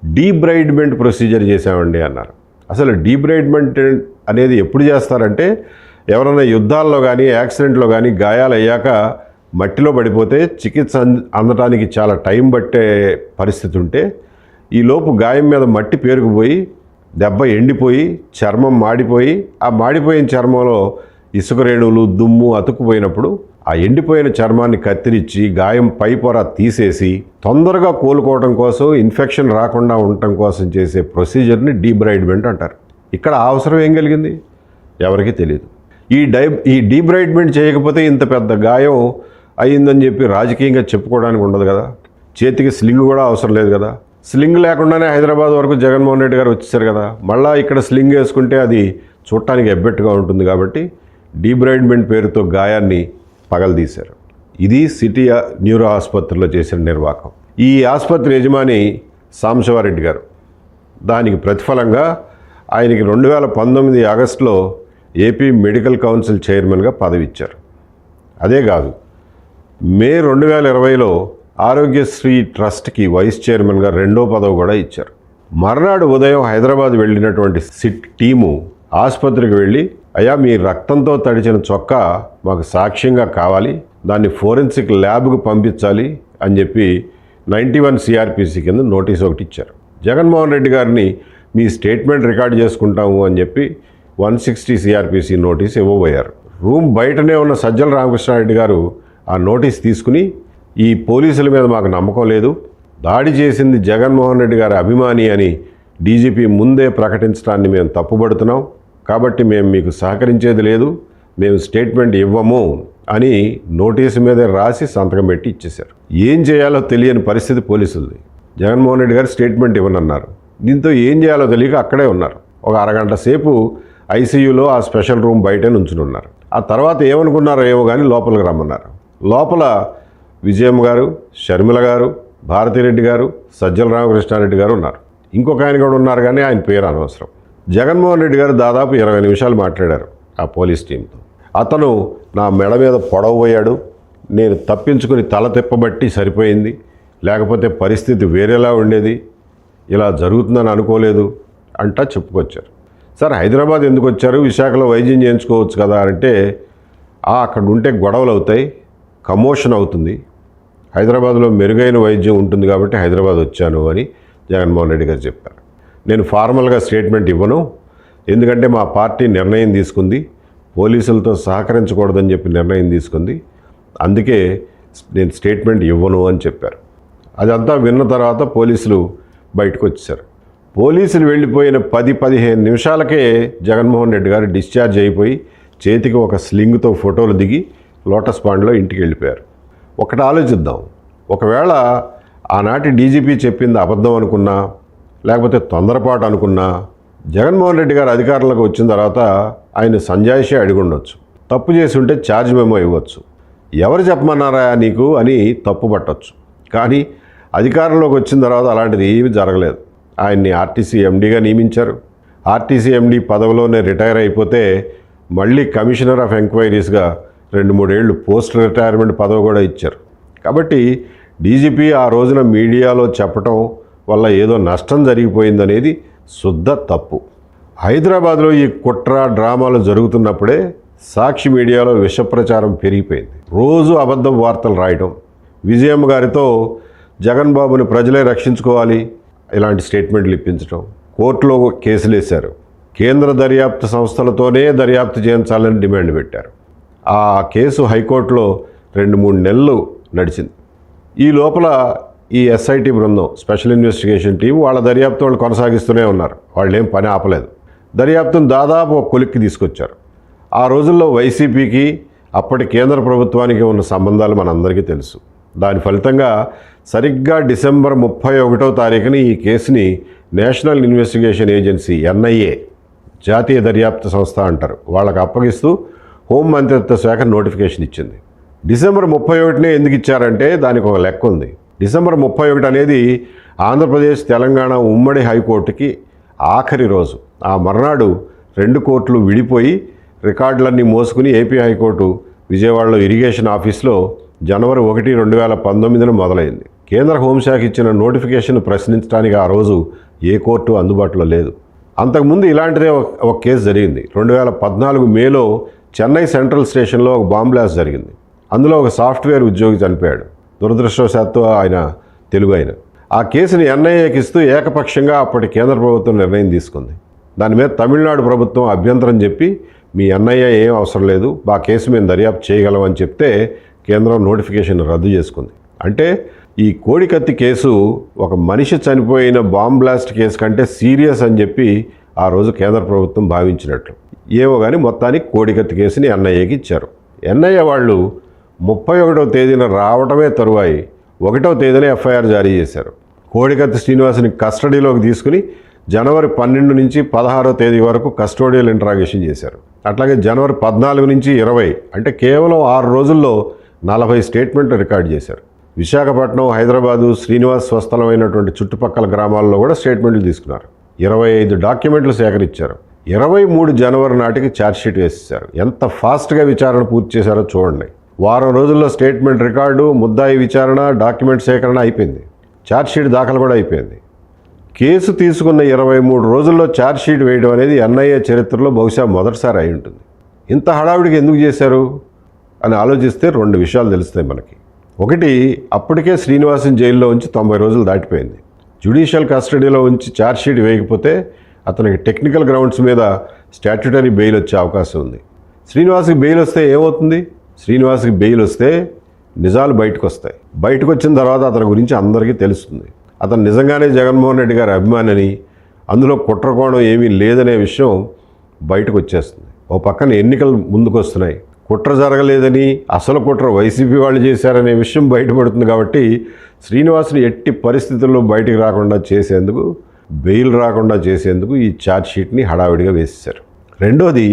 Speaker 1: డీబ్రైడ్మెంట్ ప్రొసీజర్ చేశామండి అన్నారు. అసలు డీబ్రైడ్మెంట్ అనేది ఎప్పుడు చేస్తారంటే ఎవరైనా యుద్ధాల్లో కానీ యాక్సిడెంట్లో కానీ గాయాలు అయ్యాక మట్టిలో పడిపోతే చికిత్స అందటానికి చాలా టైం పట్టే పరిస్థితి ఉంటే ఈలోపు గాయం మీద మట్టి పేరుకుపోయి దెబ్బ ఎండిపోయి చర్మం మాడిపోయి ఆ మాడిపోయిన చర్మంలో ఇసుక రేణువులు దుమ్ము అతుక్కుపోయినప్పుడు ఆ ఎండిపోయిన చర్మాన్ని కత్తిరించి గాయం పై పొర తీసేసి తొందరగా కోలుకోవడం కోసం ఇన్ఫెక్షన్ రాకుండా ఉండటం కోసం చేసే ప్రొసీజర్ని డీబ్రైడ్మెంట్ అంటారు. ఇక్కడ అవసరం ఏం కలిగింది ఎవరికీ తెలియదు. ఈ డీబ్రైడ్మెంట్ చేయకపోతే ఇంత పెద్ద గాయం అయ్యిందని చెప్పి రాజకీయంగా చెప్పుకోవడానికి ఉండదు కదా. చేతికి స్లింగ్ కూడా అవసరం లేదు కదా. స్లింగ్ లేకుండానే హైదరాబాద్ వరకు జగన్మోహన్ రెడ్డి గారు వచ్చేసారు కదా. మళ్ళీ ఇక్కడ స్లింగ్ వేసుకుంటే అది చూడటానికి ఎబ్బెట్టుగా ఉంటుంది కాబట్టి డీబ్రైడ్మెంట్ పేరుతో గాయాన్ని పగలదీశారు. ఇది సిటీ న్యూరో ఆసుపత్రిలో చేసిన నిర్వాకం. ఈ ఆసుపత్రి యజమాని సాంబశివారెడ్డి గారు. దానికి ప్రతిఫలంగా ఆయనకి 2019 ఆగస్టులో ఏపీ మెడికల్ కౌన్సిల్ చైర్మన్గా పదవి ఇచ్చారు. అదే కాదు, మే 2020లో ఆరోగ్యశ్రీ ట్రస్ట్కి వైస్ చైర్మన్గా 2వ పదవి కూడా ఇచ్చారు. మర్నాడు ఉదయం హైదరాబాద్ వెళ్ళినటువంటి సిట్ టీము ఆసుపత్రికి వెళ్ళి, అయ్యా మీ రక్తంతో తడిచిన చొక్కా మాకు సాక్ష్యంగా కావాలి, దాన్ని ఫోరెన్సిక్ ల్యాబ్కు పంపించాలి అని చెప్పి 91 సిఆర్పిసి కింద నోటీస్ ఒకటి ఇచ్చారు. జగన్మోహన్ రెడ్డి గారిని మీ స్టేట్మెంట్ రికార్డ్ చేసుకుంటాము అని చెప్పి 160 సిఆర్పిసి నోటీస్ ఇవ్వబోయారు. రూమ్ బయటనే ఉన్న సజ్జల రామకృష్ణారెడ్డి గారు ఆ నోటీస్ తీసుకుని, ఈ పోలీసుల మీద మాకు నమ్మకం లేదు, దాడి చేసింది జగన్మోహన్ రెడ్డి గారి అభిమాని అని డీజీపీ ముందే ప్రకటించడాన్ని మేము తప్పుపడుతున్నాం, కాబట్టి మేము మీకు సహకరించేది లేదు, మేము స్టేట్మెంట్ ఇవ్వము అని నోటీసు మీదే రాసి సంతకం పెట్టి ఇచ్చేశారు. ఏం చేయాలో తెలియని పరిస్థితి పోలీసులది. జగన్మోహన్ రెడ్డి గారు స్టేట్మెంట్ ఇవ్వనన్నారు. దీంతో ఏం చేయాలో తెలియక అక్కడే ఉన్నారు. ఒక అరగంట సేపు ఐసీయూలో ఆ స్పెషల్ రూమ్ బయటే నుంచుని ఉన్నారు. ఆ తర్వాత ఏమనుకున్నారో ఏమో కానీ లోపలికి రమ్మన్నారు. లోపల విజయమ్మ గారు, షర్మిల గారు, భారతిరెడ్డి గారు, సజ్జల రామకృష్ణారెడ్డి గారు ఉన్నారు. ఇంకొక ఆయన కూడా ఉన్నారు కానీ ఆయన పేరు అనవసరం. జగన్మోహన్ రెడ్డి గారు దాదాపు 20 నిమిషాలు మాట్లాడారు ఆ పోలీస్ టీంతో. అతను నా మెడ మీద పొడవబోయాడు, నేను తప్పించుకుని తల తిప్పబట్టి సరిపోయింది, లేకపోతే పరిస్థితి వేరేలా ఉండేది, ఇలా జరుగుతుందని అనుకోలేదు అంటా చెప్పుకొచ్చారు. సార్ హైదరాబాద్ ఎందుకు వచ్చారు, విశాఖలో వైద్యం చేయించుకోవచ్చు కదా అంటే, అక్కడ ఉంటే గొడవలు అవుతాయి, కమోషన్ అవుతుంది, హైదరాబాద్లో మెరుగైన వైద్యం ఉంటుంది కాబట్టి హైదరాబాద్ వచ్చాను అని జగన్మోహన్ రెడ్డి గారు చెప్పారు. నేను ఫార్మల్గా స్టేట్మెంట్ ఇవ్వను, ఎందుకంటే మా పార్టీ నిర్ణయం తీసుకుంది, పోలీసులతో సహకరించకూడదని చెప్పి నిర్ణయం తీసుకుంది, అందుకే నేను స్టేట్మెంట్ ఇవ్వను అని చెప్పారు. అదంతా విన్న తర్వాత పోలీసులు బయటకు వచ్చేసారు. పోలీసులు వెళ్ళిపోయిన 10-15 నిమిషాలకే జగన్మోహన్ రెడ్డి గారు డిశ్చార్జ్ అయిపోయి చేతికి ఒక స్లింగ్తో ఫోటోలు దిగి లోటస్ పాండ్లో ఇంటికి వెళ్ళిపోయారు. ఒకటి ఆలోచిద్దాం, ఒకవేళ ఆనాటి డీజీపీ చెప్పింది అబద్ధం అనుకున్నా, లేకపోతే తొందరపాటు అనుకున్నా, జగన్మోహన్ రెడ్డి గారు అధికారంలోకి వచ్చిన తర్వాత ఆయన సంజాయిషి అడిగి ఉండొచ్చు, తప్పు చేసి ఉంటే ఛార్జ్ మెమో ఇవ్వచ్చు, ఎవరు చెప్పమన్నారా నీకు అని తప్పు పట్టవచ్చు. కానీ అధికారంలోకి వచ్చిన తర్వాత అలాంటిది ఏమీ జరగలేదు. ఆయన్ని ఆర్టీసీ ఎండీగా నియమించారు. ఆర్టీసీ ఎండీ పదవిలోనే రిటైర్ అయిపోతే మళ్ళీ కమిషనర్ ఆఫ్ ఎంక్వైరీస్గా 2-3 ఏళ్ళు పోస్ట్ రిటైర్మెంట్ పదవి కూడా ఇచ్చారు. కాబట్టి డీజీపీ ఆ రోజున మీడియాలో చెప్పటం వల్ల ఏదో నష్టం జరిగిపోయిందనేది శుద్ధ తప్పు. హైదరాబాద్లో ఈ కుట్ర డ్రామాలు జరుగుతున్నప్పుడే సాక్షి మీడియాలో విష ప్రచారం పెరిగిపోయింది. రోజు అబద్ధం వార్తలు రాయడం, విజయమ్మ గారితో జగన్ బాబుని ప్రజలే రక్షించుకోవాలి ఇలాంటి స్టేట్మెంట్లు ఇప్పించడం, కోర్టులో కేసులు వేశారు, కేంద్ర దర్యాప్తు సంస్థలతోనే దర్యాప్తు చేయించాలని డిమాండ్ పెట్టారు. ఆ కేసు హైకోర్టులో 2-3 నెలలు నడిచింది. ఈ లోపల ఈ ఎస్ఐటి బృందం, స్పెషల్ ఇన్వెస్టిగేషన్ టీం, వాళ్ళ దర్యాప్తు వాళ్ళు కొనసాగిస్తూనే ఉన్నారు. వాళ్ళు ఏం పని ఆపలేదు. దర్యాప్తును దాదాపు ఒక కొలిక్కి తీసుకొచ్చారు. ఆ రోజుల్లో వైసీపీకి అప్పటి కేంద్ర ప్రభుత్వానికి ఉన్న సంబంధాలు మనందరికీ తెలుసు. దాని ఫలితంగా సరిగ్గా డిసెంబర్ 31వ తారీఖున ఈ కేసుని నేషనల్ ఇన్వెస్టిగేషన్ ఏజెన్సీ ఎన్ఐఏ, జాతీయ దర్యాప్తు సంస్థ అంటారు, వాళ్ళకు అప్పగిస్తూ హోంమంత్రిత్వ శాఖ నోటిఫికేషన్ ఇచ్చింది. డిసెంబర్ 31నే ఎందుకు ఇచ్చారంటే దానికి ఒక లెక్క ఉంది. డిసెంబర్ 31 అనేది ఆంధ్రప్రదేశ్ తెలంగాణ ఉమ్మడి హైకోర్టుకి ఆఖరి రోజు. ఆ మర్నాడు 2 కోర్టులు విడిపోయి రికార్డులన్నీ మోసుకుని ఏపీ హైకోర్టు విజయవాడలో ఇరిగేషన్ ఆఫీస్లో జనవరి 1, 2019 మొదలైంది. కేంద్ర హోంశాఖ ఇచ్చిన నోటిఫికేషన్ ప్రశ్నించడానికి ఆ రోజు ఏ కోర్టు అందుబాటులో లేదు. అంతకుముందు ఇలాంటిదే ఒక కేసు జరిగింది. 2014 మేలో చెన్నై సెంట్రల్ స్టేషన్లో ఒక బాంబ్ బ్లాస్ట్ జరిగింది. అందులో ఒక సాఫ్ట్వేర్ ఉద్యోగి చనిపోయాడు. దురదృష్టవశాత్తు ఆయన తెలుగు ఆయన. ఆ కేసుని ఎన్ఐఏకి ఇస్తూ ఏకపక్షంగా అప్పటి కేంద్ర ప్రభుత్వం నిర్ణయం తీసుకుంది. దాని మీద తమిళనాడు ప్రభుత్వం అభ్యంతరం చెప్పి మీ ఎన్ఐఏ ఏం అవసరం లేదు, ఆ కేసు మేము దర్యాప్తు చేయగలమని చెప్తే కేంద్రం నోటిఫికేషన్ రద్దు చేసుకుంది. అంటే ఈ కోడికత్తి కేసు ఒక మనిషి చనిపోయిన బాంబ్ బ్లాస్ట్ కేసు కంటే సీరియస్ అని చెప్పి ఆ రోజు కేంద్ర ప్రభుత్వం భావించినట్లు. ఏమో కానీ మొత్తానికి కోడికత్తి కేసుని ఎన్ఐఏకి ఇచ్చారు. ఎన్ఐఏ వాళ్ళు 31వ తేదీన రావటమే తరువాయి 1వ తేదీన ఎఫ్ఐఆర్ జారీ చేశారు. కోడికత్తి శ్రీనివాసుని కస్టడీలోకి తీసుకుని జనవరి 12 నుంచి 16వ తేదీ వరకు కస్టోడియల్ ఇంట్రాగేషన్ చేశారు. అట్లాగే జనవరి 14 నుంచి 20 అంటే కేవలం 6 రోజుల్లో 40 స్టేట్మెంట్లు రికార్డ్ చేశారు. విశాఖపట్నం, హైదరాబాదు, శ్రీనివాస్ స్వస్థలమైనటువంటి చుట్టుపక్కల గ్రామాల్లో కూడా స్టేట్మెంట్లు తీసుకున్నారు. 25 డాక్యుమెంట్లు సేకరించారు. 23 జనవరి నాటికి ఛార్జ్షీట్ వేసేశారు. ఎంత ఫాస్ట్గా విచారణ పూర్తి చేశారో చూడండి. వారం రోజుల్లో స్టేట్మెంట్ రికార్డు, ముద్దాయి విచారణ, డాక్యుమెంట్ సేకరణ అయిపోయింది. ఛార్జ్షీట్ దాఖలు కూడా అయిపోయింది. కేసు తీసుకున్న 23 రోజుల్లో ఛార్జ్షీట్ వేయడం అనేది ఎన్ఐఏ చరిత్రలో బహుశా మొదటిసారి అయి ఉంటుంది. ఇంత హడావిడికి ఎందుకు చేశారు అని ఆలోచిస్తే 2 విషయాలు తెలుస్తాయి మనకి. ఒకటి, అప్పటికే శ్రీనివాసన్ జైల్లో ఉంచి 90 రోజులు దాటిపోయింది. జ్యుడిషియల్ కస్టడీలో ఉంచి ఛార్జ్షీట్ వేయకపోతే అతనికి టెక్నికల్ గ్రౌండ్స్ మీద స్టాట్యుటరీ బెయిల్ వచ్చే అవకాశం ఉంది. శ్రీనివాస్కి బెయిల్ వస్తే ఏమవుతుంది? శ్రీనివాస్కి బెయిల్ వస్తే నిజాలు బయటకు వస్తాయి. బయటకు వచ్చిన తర్వాత అతని గురించి అందరికీ తెలుస్తుంది. అతను నిజంగానే జగన్మోహన్ రెడ్డి గారి అభిమాని, అందులో కుట్రకోణం ఏమీ లేదనే విషయం బయటకు వచ్చేస్తుంది. ఓ పక్కన ఎన్నికలు ముందుకు వస్తున్నాయి. కుట్ర జరగలేదని, అసలు కుట్ర వైసీపీ వాళ్ళు చేశారనే విషయం బయటపడుతుంది. కాబట్టి శ్రీనివాసుని ఎట్టి పరిస్థితుల్లో బయటికి రాకుండా చేసేందుకు, బెయిల్ రాకుండా చేసేందుకు ఈ ఛార్జ్షీట్ని హడావిడిగా వేసేశారు. రెండోది,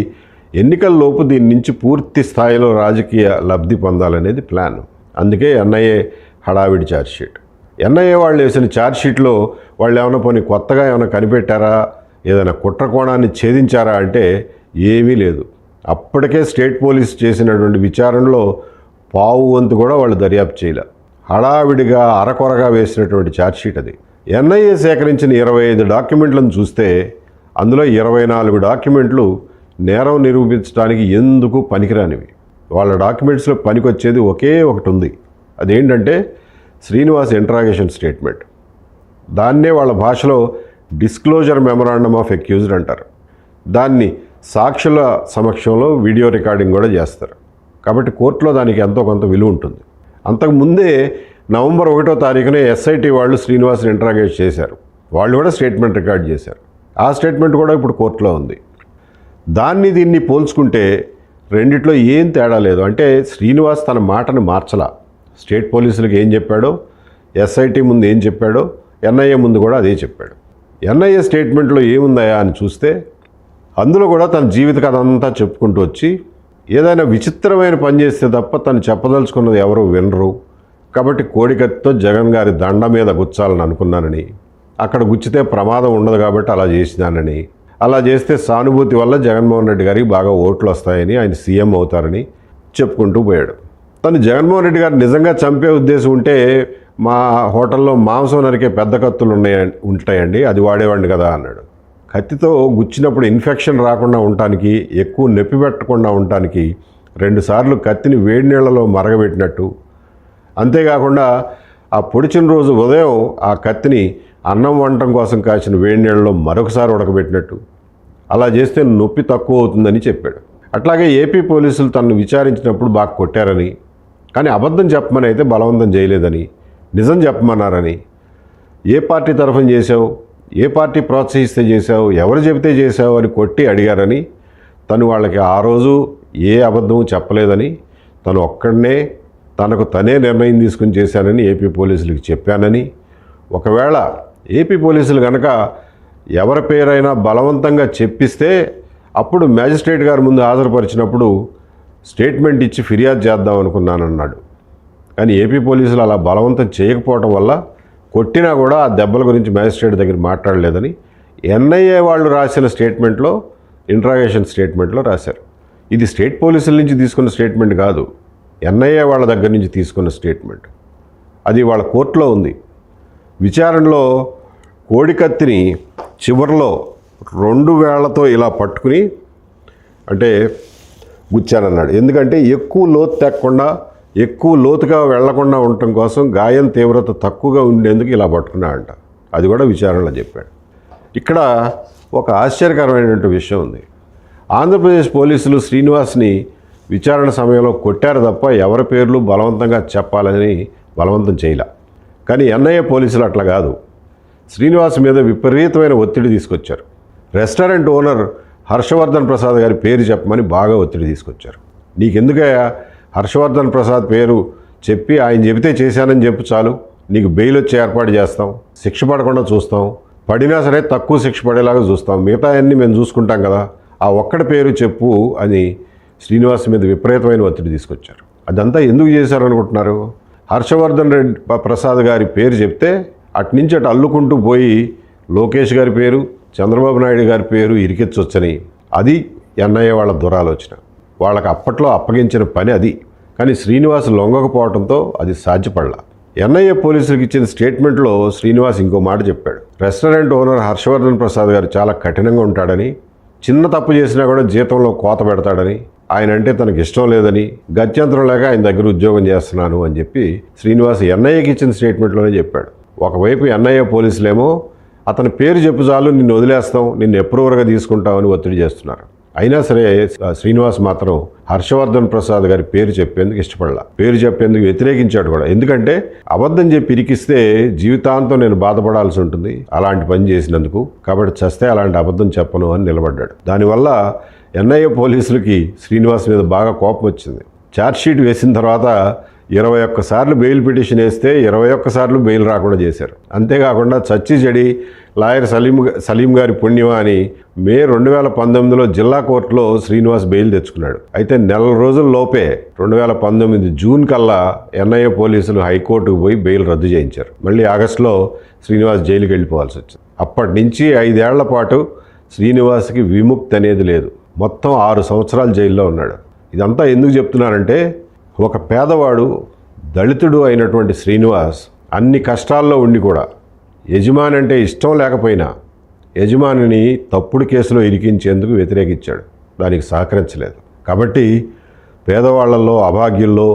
Speaker 1: ఎన్నికల్లోపు దీని నుంచి పూర్తి స్థాయిలో రాజకీయ లబ్ధి పొందాలనేది ప్లాన్. అందుకే ఎన్ఐఏ హడావిడి ఛార్జ్షీట్. ఎన్ఐఏ వాళ్ళు వేసిన ఛార్జ్షీట్లో వాళ్ళు ఏమైనా పోనీ కొత్తగా ఏమైనా కనిపెట్టారా, ఏదైనా కుట్ర కోణాన్ని ఛేదించారా అంటే ఏమీ లేదు. అప్పటికే స్టేట్ పోలీస్ చేసినటువంటి విచారణలో పావు వంతు కూడా వాళ్ళు దర్యాప్తు చేయలే. హడావిడిగా అరకొరగా వేసినటువంటి ఛార్జ్షీట్ అది. ఎన్ఐఏ సేకరించిన 25 డాక్యుమెంట్లను చూస్తే అందులో 24 డాక్యుమెంట్లు నేరం నిరూపించడానికి ఎందుకు పనికిరానివి. వాళ్ళ డాక్యుమెంట్స్లో పనికొచ్చేది ఒకే ఒకటి ఉంది. అదేంటంటే శ్రీనివాస్ ఇంట్రాగేషన్ స్టేట్మెంట్. దాన్నే వాళ్ళ భాషలో డిస్క్లోజర్ మెమరాండమ్ ఆఫ్ అక్యూజ్డ్ అంటారు. దాన్ని సాక్షుల సమక్షంలో వీడియో రికార్డింగ్ కూడా చేస్తారు. కాబట్టి కోర్టులో దానికి ఎంతో కొంత విలువ ఉంటుంది. అంతకుముందే నవంబర్ 1వ తారీఖునే ఎస్ఐటి వాళ్ళు శ్రీనివాస్ని ఇంట్రాగేట్ చేశారు. వాళ్ళు కూడా స్టేట్మెంట్ రికార్డ్ చేశారు. ఆ స్టేట్మెంట్ కూడా ఇప్పుడు కోర్టులో ఉంది. దీన్ని పోల్చుకుంటే రెండిట్లో ఏం తేడా లేదు. అంటే శ్రీనివాస్ తన మాటను మార్చలా. స్టేట్ పోలీసులకు ఏం చెప్పాడో, ఎస్ఐటి ముందు ఏం చెప్పాడో, ఎన్ఐఏ ముందు కూడా అదే చెప్పాడు. ఎన్ఐఏ స్టేట్మెంట్లో ఏముందయా అని చూస్తే అందులో కూడా తన జీవిత కథ అంతా చెప్పుకుంటూ వచ్చి ఏదైనా విచిత్రమైన పని చేస్తే తప్ప తను చెప్పదలుచుకున్నది ఎవరు వినరు, కాబట్టి కోడికత్తితో జగన్ గారి దండ మీద గుచ్చాలని అనుకున్నానని, అక్కడ గుచ్చితే ప్రమాదం ఉండదు కాబట్టి అలా చేసినానని, అలా చేస్తే సానుభూతి వల్ల జగన్మోహన్ రెడ్డి గారికి బాగా ఓట్లు వస్తాయని, ఆయన సీఎం అవుతారని చెప్పుకుంటూ పోయాడు. తను జగన్మోహన్ రెడ్డి గారు నిజంగా చంపే ఉద్దేశం ఉంటే మా హోటల్లో మాంసం నరికే పెద్ద కత్తులు ఉంటాయండి, అది వాడేవాడిని కదా అన్నాడు. కత్తితో గుచ్చినప్పుడు ఇన్ఫెక్షన్ రాకుండా ఉండటానికి, ఎక్కువ నొప్పి పెట్టకుండా ఉండటానికి 2 సార్లు కత్తిని వేడి నీళ్లలో మరగబెట్టినట్టు, అంతేకాకుండా ఆ పొడిచిన రోజు ఉదయం ఆ కత్తిని అన్నం వండటం కోసం కాచిన వేడి నీళ్ళలో మరొకసారి ఉడకబెట్టినట్టు అలా చేస్తే నొప్పి తక్కువ అవుతుందని చెప్పాడు. అట్లాగే ఏపీ పోలీసులు తనను విచారించినప్పుడు బాగా కొట్టారని, కానీ అబద్ధం చెప్పమని అయితే బలవంతం చేయలేదని, నిజం చెప్పమన్నారని, ఏ పార్టీ తరఫున చేశావు, ఏ పార్టీ ప్రోత్సహిస్తే చేశావు, ఎవరు చెబితే చేశావు అని కొట్టి అడిగారని, తను వాళ్ళకి ఆ రోజు ఏ అబద్ధం చెప్పలేదని, తను ఒక్కడనే తనకు తనే నిర్ణయం తీసుకుని చేశానని ఏపీ పోలీసులకు చెప్పానని, ఒకవేళ ఏపీ పోలీసులు కనుక ఎవరి పేరైనా బలవంతంగా చెప్పిస్తే అప్పుడు మ్యాజిస్ట్రేట్ గారి ముందు హాజరుపరిచినప్పుడు స్టేట్మెంట్ ఇచ్చి ఫిర్యాదు చేద్దాం అనుకున్నానన్నాడు. కానీ ఏపీ పోలీసులు అలా బలవంతం చేయకపోవడం వల్ల కొట్టినా కూడా ఆ దెబ్బల గురించి మ్యాజిస్ట్రేట్ దగ్గర మాట్లాడలేదని ఎన్ఐఏ వాళ్ళు రాసిన స్టేట్మెంట్లో, ఇంట్రాగేషన్ స్టేట్మెంట్లో రాశారు. ఇది స్టేట్ పోలీసుల నుంచి తీసుకున్న స్టేట్మెంట్ కాదు, ఎన్ఐఏ వాళ్ళ దగ్గర నుంచి తీసుకున్న స్టేట్మెంట్. అది వాళ్ళ కోర్టులో ఉంది. విచారణలో కోడికత్తిని చివరిలో 2 వేళ్లతో ఇలా పట్టుకుని అంటే గుచ్చానన్నాడు. ఎందుకంటే ఎక్కువ లోతు తెక్కకుండా, ఎక్కువ లోతుగా వెళ్లకుండా ఉండటం కోసం గాయం తీవ్రత తక్కువగా ఉండేందుకు ఇలా పట్టుకున్నాడంట. అది కూడా విచారణలో చెప్పాడు. ఇక్కడ ఒక ఆశ్చర్యకరమైనటువంటి విషయం ఉంది. ఆంధ్రప్రదేశ్ పోలీసులు శ్రీనివాస్ని విచారణ సమయంలో కొట్టారు తప్ప ఎవరి పేర్లు బలవంతంగా చెప్పాలని బలవంతం చేయలే. కానీ ఎన్ఐఏ పోలీసులు అట్లా కాదు, శ్రీనివాస్ మీద విపరీతమైన ఒత్తిడి తీసుకొచ్చారు. రెస్టారెంట్ ఓనర్ హర్షవర్ధన్ ప్రసాద్ గారి పేరు చెప్పమని బాగా ఒత్తిడి తీసుకొచ్చారు. నీకెందుకయ్యా హర్షవర్ధన్ ప్రసాద్ పేరు చెప్పి ఆయన చెబితే చేశానని చెప్పు చాలు, నీకు బెయిల్ వచ్చి ఏర్పాటు చేస్తాం, శిక్ష పడకుండా చూస్తాం, పడినా సరే తక్కువ శిక్ష పడేలాగా చూస్తాం, మిగతా అన్నీ మేము చూసుకుంటాం కదా, ఆ ఒక్కడి పేరు చెప్పు అని శ్రీనివాస్ మీద విపరీతమైన ఒత్తిడి తీసుకొచ్చారు. అదంతా ఎందుకు చేశారనుకుంటున్నారు? హర్షవర్ధన్ రెడ్డి ప్రసాద్ గారి పేరు చెప్తే అటునుంచి అటు అల్లుకుంటూ పోయి లోకేష్ గారి పేరు, చంద్రబాబు నాయుడు గారి పేరు ఇరికించవచ్చని. అది ఎన్ఐఏ వాళ్ళ దురాలోచన. వాళ్ళకి అప్పట్లో అప్పగించిన పని అది. కానీ శ్రీనివాస్ లొంగకపోవడంతో అది సాధ్యపడలా. ఎన్ఐఏ పోలీసులకు ఇచ్చిన స్టేట్మెంట్లో శ్రీనివాస్ ఇంకో మాట చెప్పాడు. రెస్టారెంట్ ఓనర్ హర్షవర్ధన్ ప్రసాద్ గారు చాలా కఠినంగా ఉంటాడని, చిన్న తప్పు చేసినా కూడా జీతంలో కోత పెడతాడని, ఆయన అంటే తనకు ఇష్టం లేదని, గత్యంతరం లేక ఆయన దగ్గర ఉద్యోగం చేస్తున్నాను అని చెప్పి శ్రీనివాస్ ఎన్ఐఏకి ఇచ్చిన స్టేట్మెంట్లోనే చెప్పాడు. ఒకవైపు ఎన్ఐఏ పోలీసులేమో అతని పేరు చెప్పు చాలు, నిన్ను వదిలేస్తాం, నిన్ను అప్రూవర్గా తీసుకుంటామని ఒత్తిడి చేస్తున్నారు. అయినా సరే శ్రీనివాస్ మాత్రం హర్షవర్ధన్ ప్రసాద్ గారి పేరు చెప్పేందుకు ఇష్టపడలా, పేరు చెప్పేందుకు వ్యతిరేకించాడు కూడా. ఎందుకంటే అబద్ధం చెప్పి ఇరికిస్తే జీవితాంతం నేను బాధపడాల్సి ఉంటుంది అలాంటి పని చేసినందుకు, కాబట్టి చస్తే అలాంటి అబద్ధం చెప్పను అని నిలబడ్డాడు. దానివల్ల ఎన్ఐఏ పోలీసులకి శ్రీనివాస్ మీద బాగా కోపం వచ్చింది. ఛార్జ్షీట్ వేసిన తర్వాత 21 సార్లు బెయిల్ పిటిషన్ వేస్తే 21 సార్లు బెయిల్ రాకుండా చేశారు. అంతేకాకుండా చచ్చి చెడి లాయర్ సలీం గారి పుణ్యమా అని మే 2019లో జిల్లా కోర్టులో శ్రీనివాస్ బెయిల్ తెచ్చుకున్నాడు. అయితే నెల రోజుల లోపే 2019 జూన్ కల్లా ఎన్ఐఏ పోలీసులు హైకోర్టుకు పోయి బెయిల్ రద్దు చేయించారు. మళ్ళీ ఆగస్టులో శ్రీనివాస్ జైలుకి వెళ్ళిపోవాల్సి వచ్చింది. అప్పటి నుంచి 5 ఏళ్ల పాటు శ్రీనివాస్కి విముక్తి అనేది లేదు. మొత్తం 6 సంవత్సరాలు జైల్లో ఉన్నాడు. ఇదంతా ఎందుకు చెప్తున్నానంటే, ఒక పేదవాడు, దళితుడు అయినటువంటి శ్రీనివాస్ అన్ని కష్టాల్లో ఉండి కూడా యజమాని అంటే ఇష్టం లేకపోయినా యజమానిని తప్పుడు కేసులో ఇరికించేందుకు వ్యతిరేకించాడు, దానికి సహకరించలేదు. కాబట్టి పేదవాళ్లలో, అభాగ్యుల్లో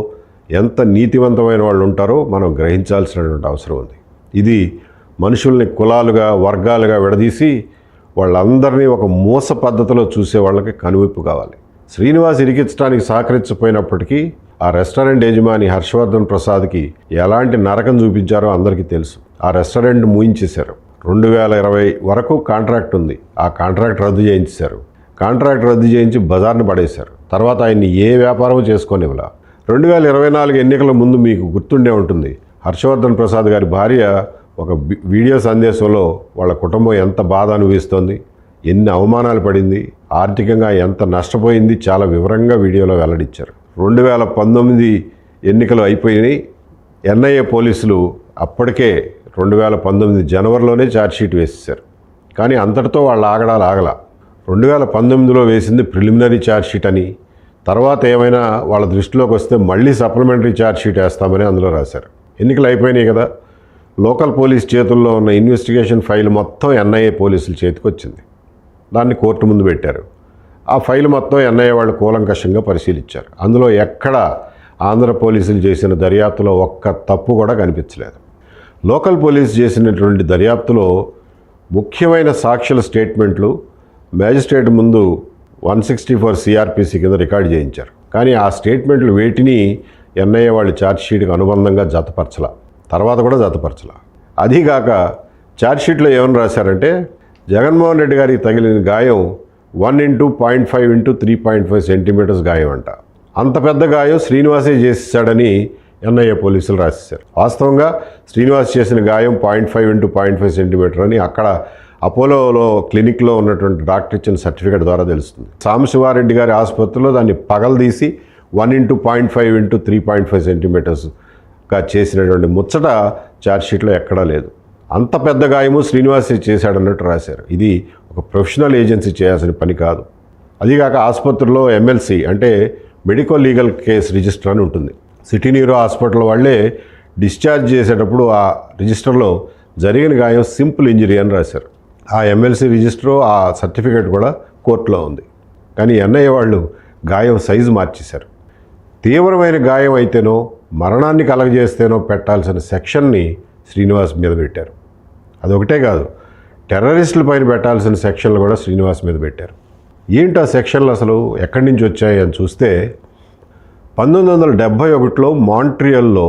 Speaker 1: ఎంత నీతివంతమైన వాళ్ళు ఉంటారో మనం గ్రహించాల్సినటువంటి అవసరం ఉంది. ఇది మనుషుల్ని కులాలుగా, వర్గాలుగా విడదీసి వాళ్ళందరినీ ఒక మోస పద్ధతిలో చూసే వాళ్ళకి కనువిప్పు కావాలి. శ్రీనివాస్ ఇరికించడానికి సహకరించకపోయినప్పటికీ ఆ రెస్టారెంట్ యజమాని హర్షవర్ధన్ ప్రసాద్కి ఎలాంటి నరకం చూపించారో అందరికీ తెలుసు. ఆ రెస్టారెంట్ మూయించేశారు. 2020 వరకు కాంట్రాక్ట్ ఉంది, ఆ కాంట్రాక్ట్ రద్దు చేయించారు. కాంట్రాక్ట్ రద్దు చేయించి బజార్ని పడేశారు. తర్వాత ఆయన్ని ఏ వ్యాపారం చేసుకొనివ్వలా. 2024 ఎన్నికల ముందు మీకు గుర్తుండే ఉంటుంది, హర్షవర్ధన్ ప్రసాద్ గారి భార్య ఒక వీడియో సందేశంలో వాళ్ళ కుటుంబం ఎంత బాధ అనుభవిస్తోంది, ఎన్ని అవమానాలు పడింది, ఆర్థికంగా ఎంత నష్టపోయింది చాలా వివరంగా వీడియోలో వెల్లడించారు. 2019 ఎన్నికలు అయిపోయినాయి. ఎన్ఐఏ పోలీసులు అప్పటికే 2019 జనవరిలోనే ఛార్జ్షీట్ వేసేశారు. కానీ అంతటితో వాళ్ళు ఆగల. 2019లో వేసింది ప్రిలిమినరీ ఛార్జ్షీట్ అని, తర్వాత ఏమైనా వాళ్ళ దృష్టిలోకి వస్తే మళ్ళీ సప్లిమెంటరీ ఛార్జ్షీట్ వేస్తామని అందులో రాశారు. ఎన్నికలు అయిపోయినాయి కదా, లోకల్ పోలీస్ చేతుల్లో ఉన్న ఇన్వెస్టిగేషన్ ఫైల్ మొత్తం ఎన్ఐఏ పోలీసుల చేతికి వచ్చింది. దాన్ని కోర్టు ముందు పెట్టారు. ఆ ఫైల్ మొత్తం ఎన్ఐఏ వాళ్ళు కూలంకషంగా పరిశీలించారు. అందులో ఎక్కడ ఆంధ్ర పోలీసులు చేసిన దర్యాప్తులో ఒక్క తప్పు కూడా కనిపించలేదు. లోకల్ పోలీసు చేసినటువంటి దర్యాప్తులో ముఖ్యమైన సాక్షుల స్టేట్మెంట్లు మ్యాజిస్ట్రేట్ ముందు 164 సిఆర్పిసి కింద రికార్డు చేయించారు. కానీ ఆ స్టేట్మెంట్లు వేటిని ఎన్ఐఏ వాళ్ళు ఛార్జ్షీట్కి అనుబంధంగా జతపరచలా, తర్వాత కూడా జతపరచలా. అదీగాక ఛార్జ్షీట్లో ఏమని రాశారంటే జగన్మోహన్ రెడ్డి గారికి తగిలిన గాయం 1 × 0.5 × 3.5 సెంటీమీటర్స్ గాయం అంట. అంత పెద్ద గాయం శ్రీనివాసే చేశాడని ఎన్ఐఏ పోలీసులు రాసేశారు. వాస్తవంగా శ్రీనివాస్ చేసిన గాయం 0.5 × 0.5 సెంటీమీటర్ అని అక్కడ అపోలోలో క్లినిక్లో ఉన్నటువంటి డాక్టర్ ఇచ్చిన సర్టిఫికేట్ ద్వారా తెలుస్తుంది. సాంబశివారెడ్డి గారి ఆసుపత్రిలో దాన్ని పగలదీసి 1 × 0.5 × 3.5 సెంటీమీటర్స్గా చేసినటువంటి ముచ్చట ఛార్జ్షీట్లో ఎక్కడా లేదు. అంత పెద్ద గాయము శ్రీనివాసే చేశాడన్నట్టు రాశారు. ఇది ఒక ప్రొఫెషనల్ ఏజెన్సీ చేయాల్సిన పని కాదు. అదీగాక ఆసుపత్రిలో MLC అంటే మెడికో లీగల్ కేస్ రిజిస్టర్ అని ఉంటుంది. సిటీ న్యూరో హాస్పిటల్ వాళ్ళే డిశ్చార్జ్ చేసేటప్పుడు ఆ రిజిస్టర్లో జరిగిన గాయం సింపుల్ ఇంజరీ అని రాశారు. ఆ MLC రిజిస్టర్, ఆ సర్టిఫికేట్ కూడా కోర్టులో ఉంది. కానీ ఎన్ఐఏ వాళ్ళు గాయం సైజు మార్చేశారు. తీవ్రమైన గాయం అయితేనో మరణాన్ని కలగజేస్తేనో పెట్టాల్సిన సెక్షన్ని శ్రీనివాస్ మీద పెట్టారు. అదొకటే కాదు, టెర్రరిస్టుల పైన పెట్టాల్సిన సెక్షన్లు కూడా శ్రీనివాస్ మీద పెట్టారు. ఏంటి ఆ సెక్షన్లు అసలు ఎక్కడి నుంచి వచ్చాయి అని చూస్తే 1971లో మాంట్రియల్లో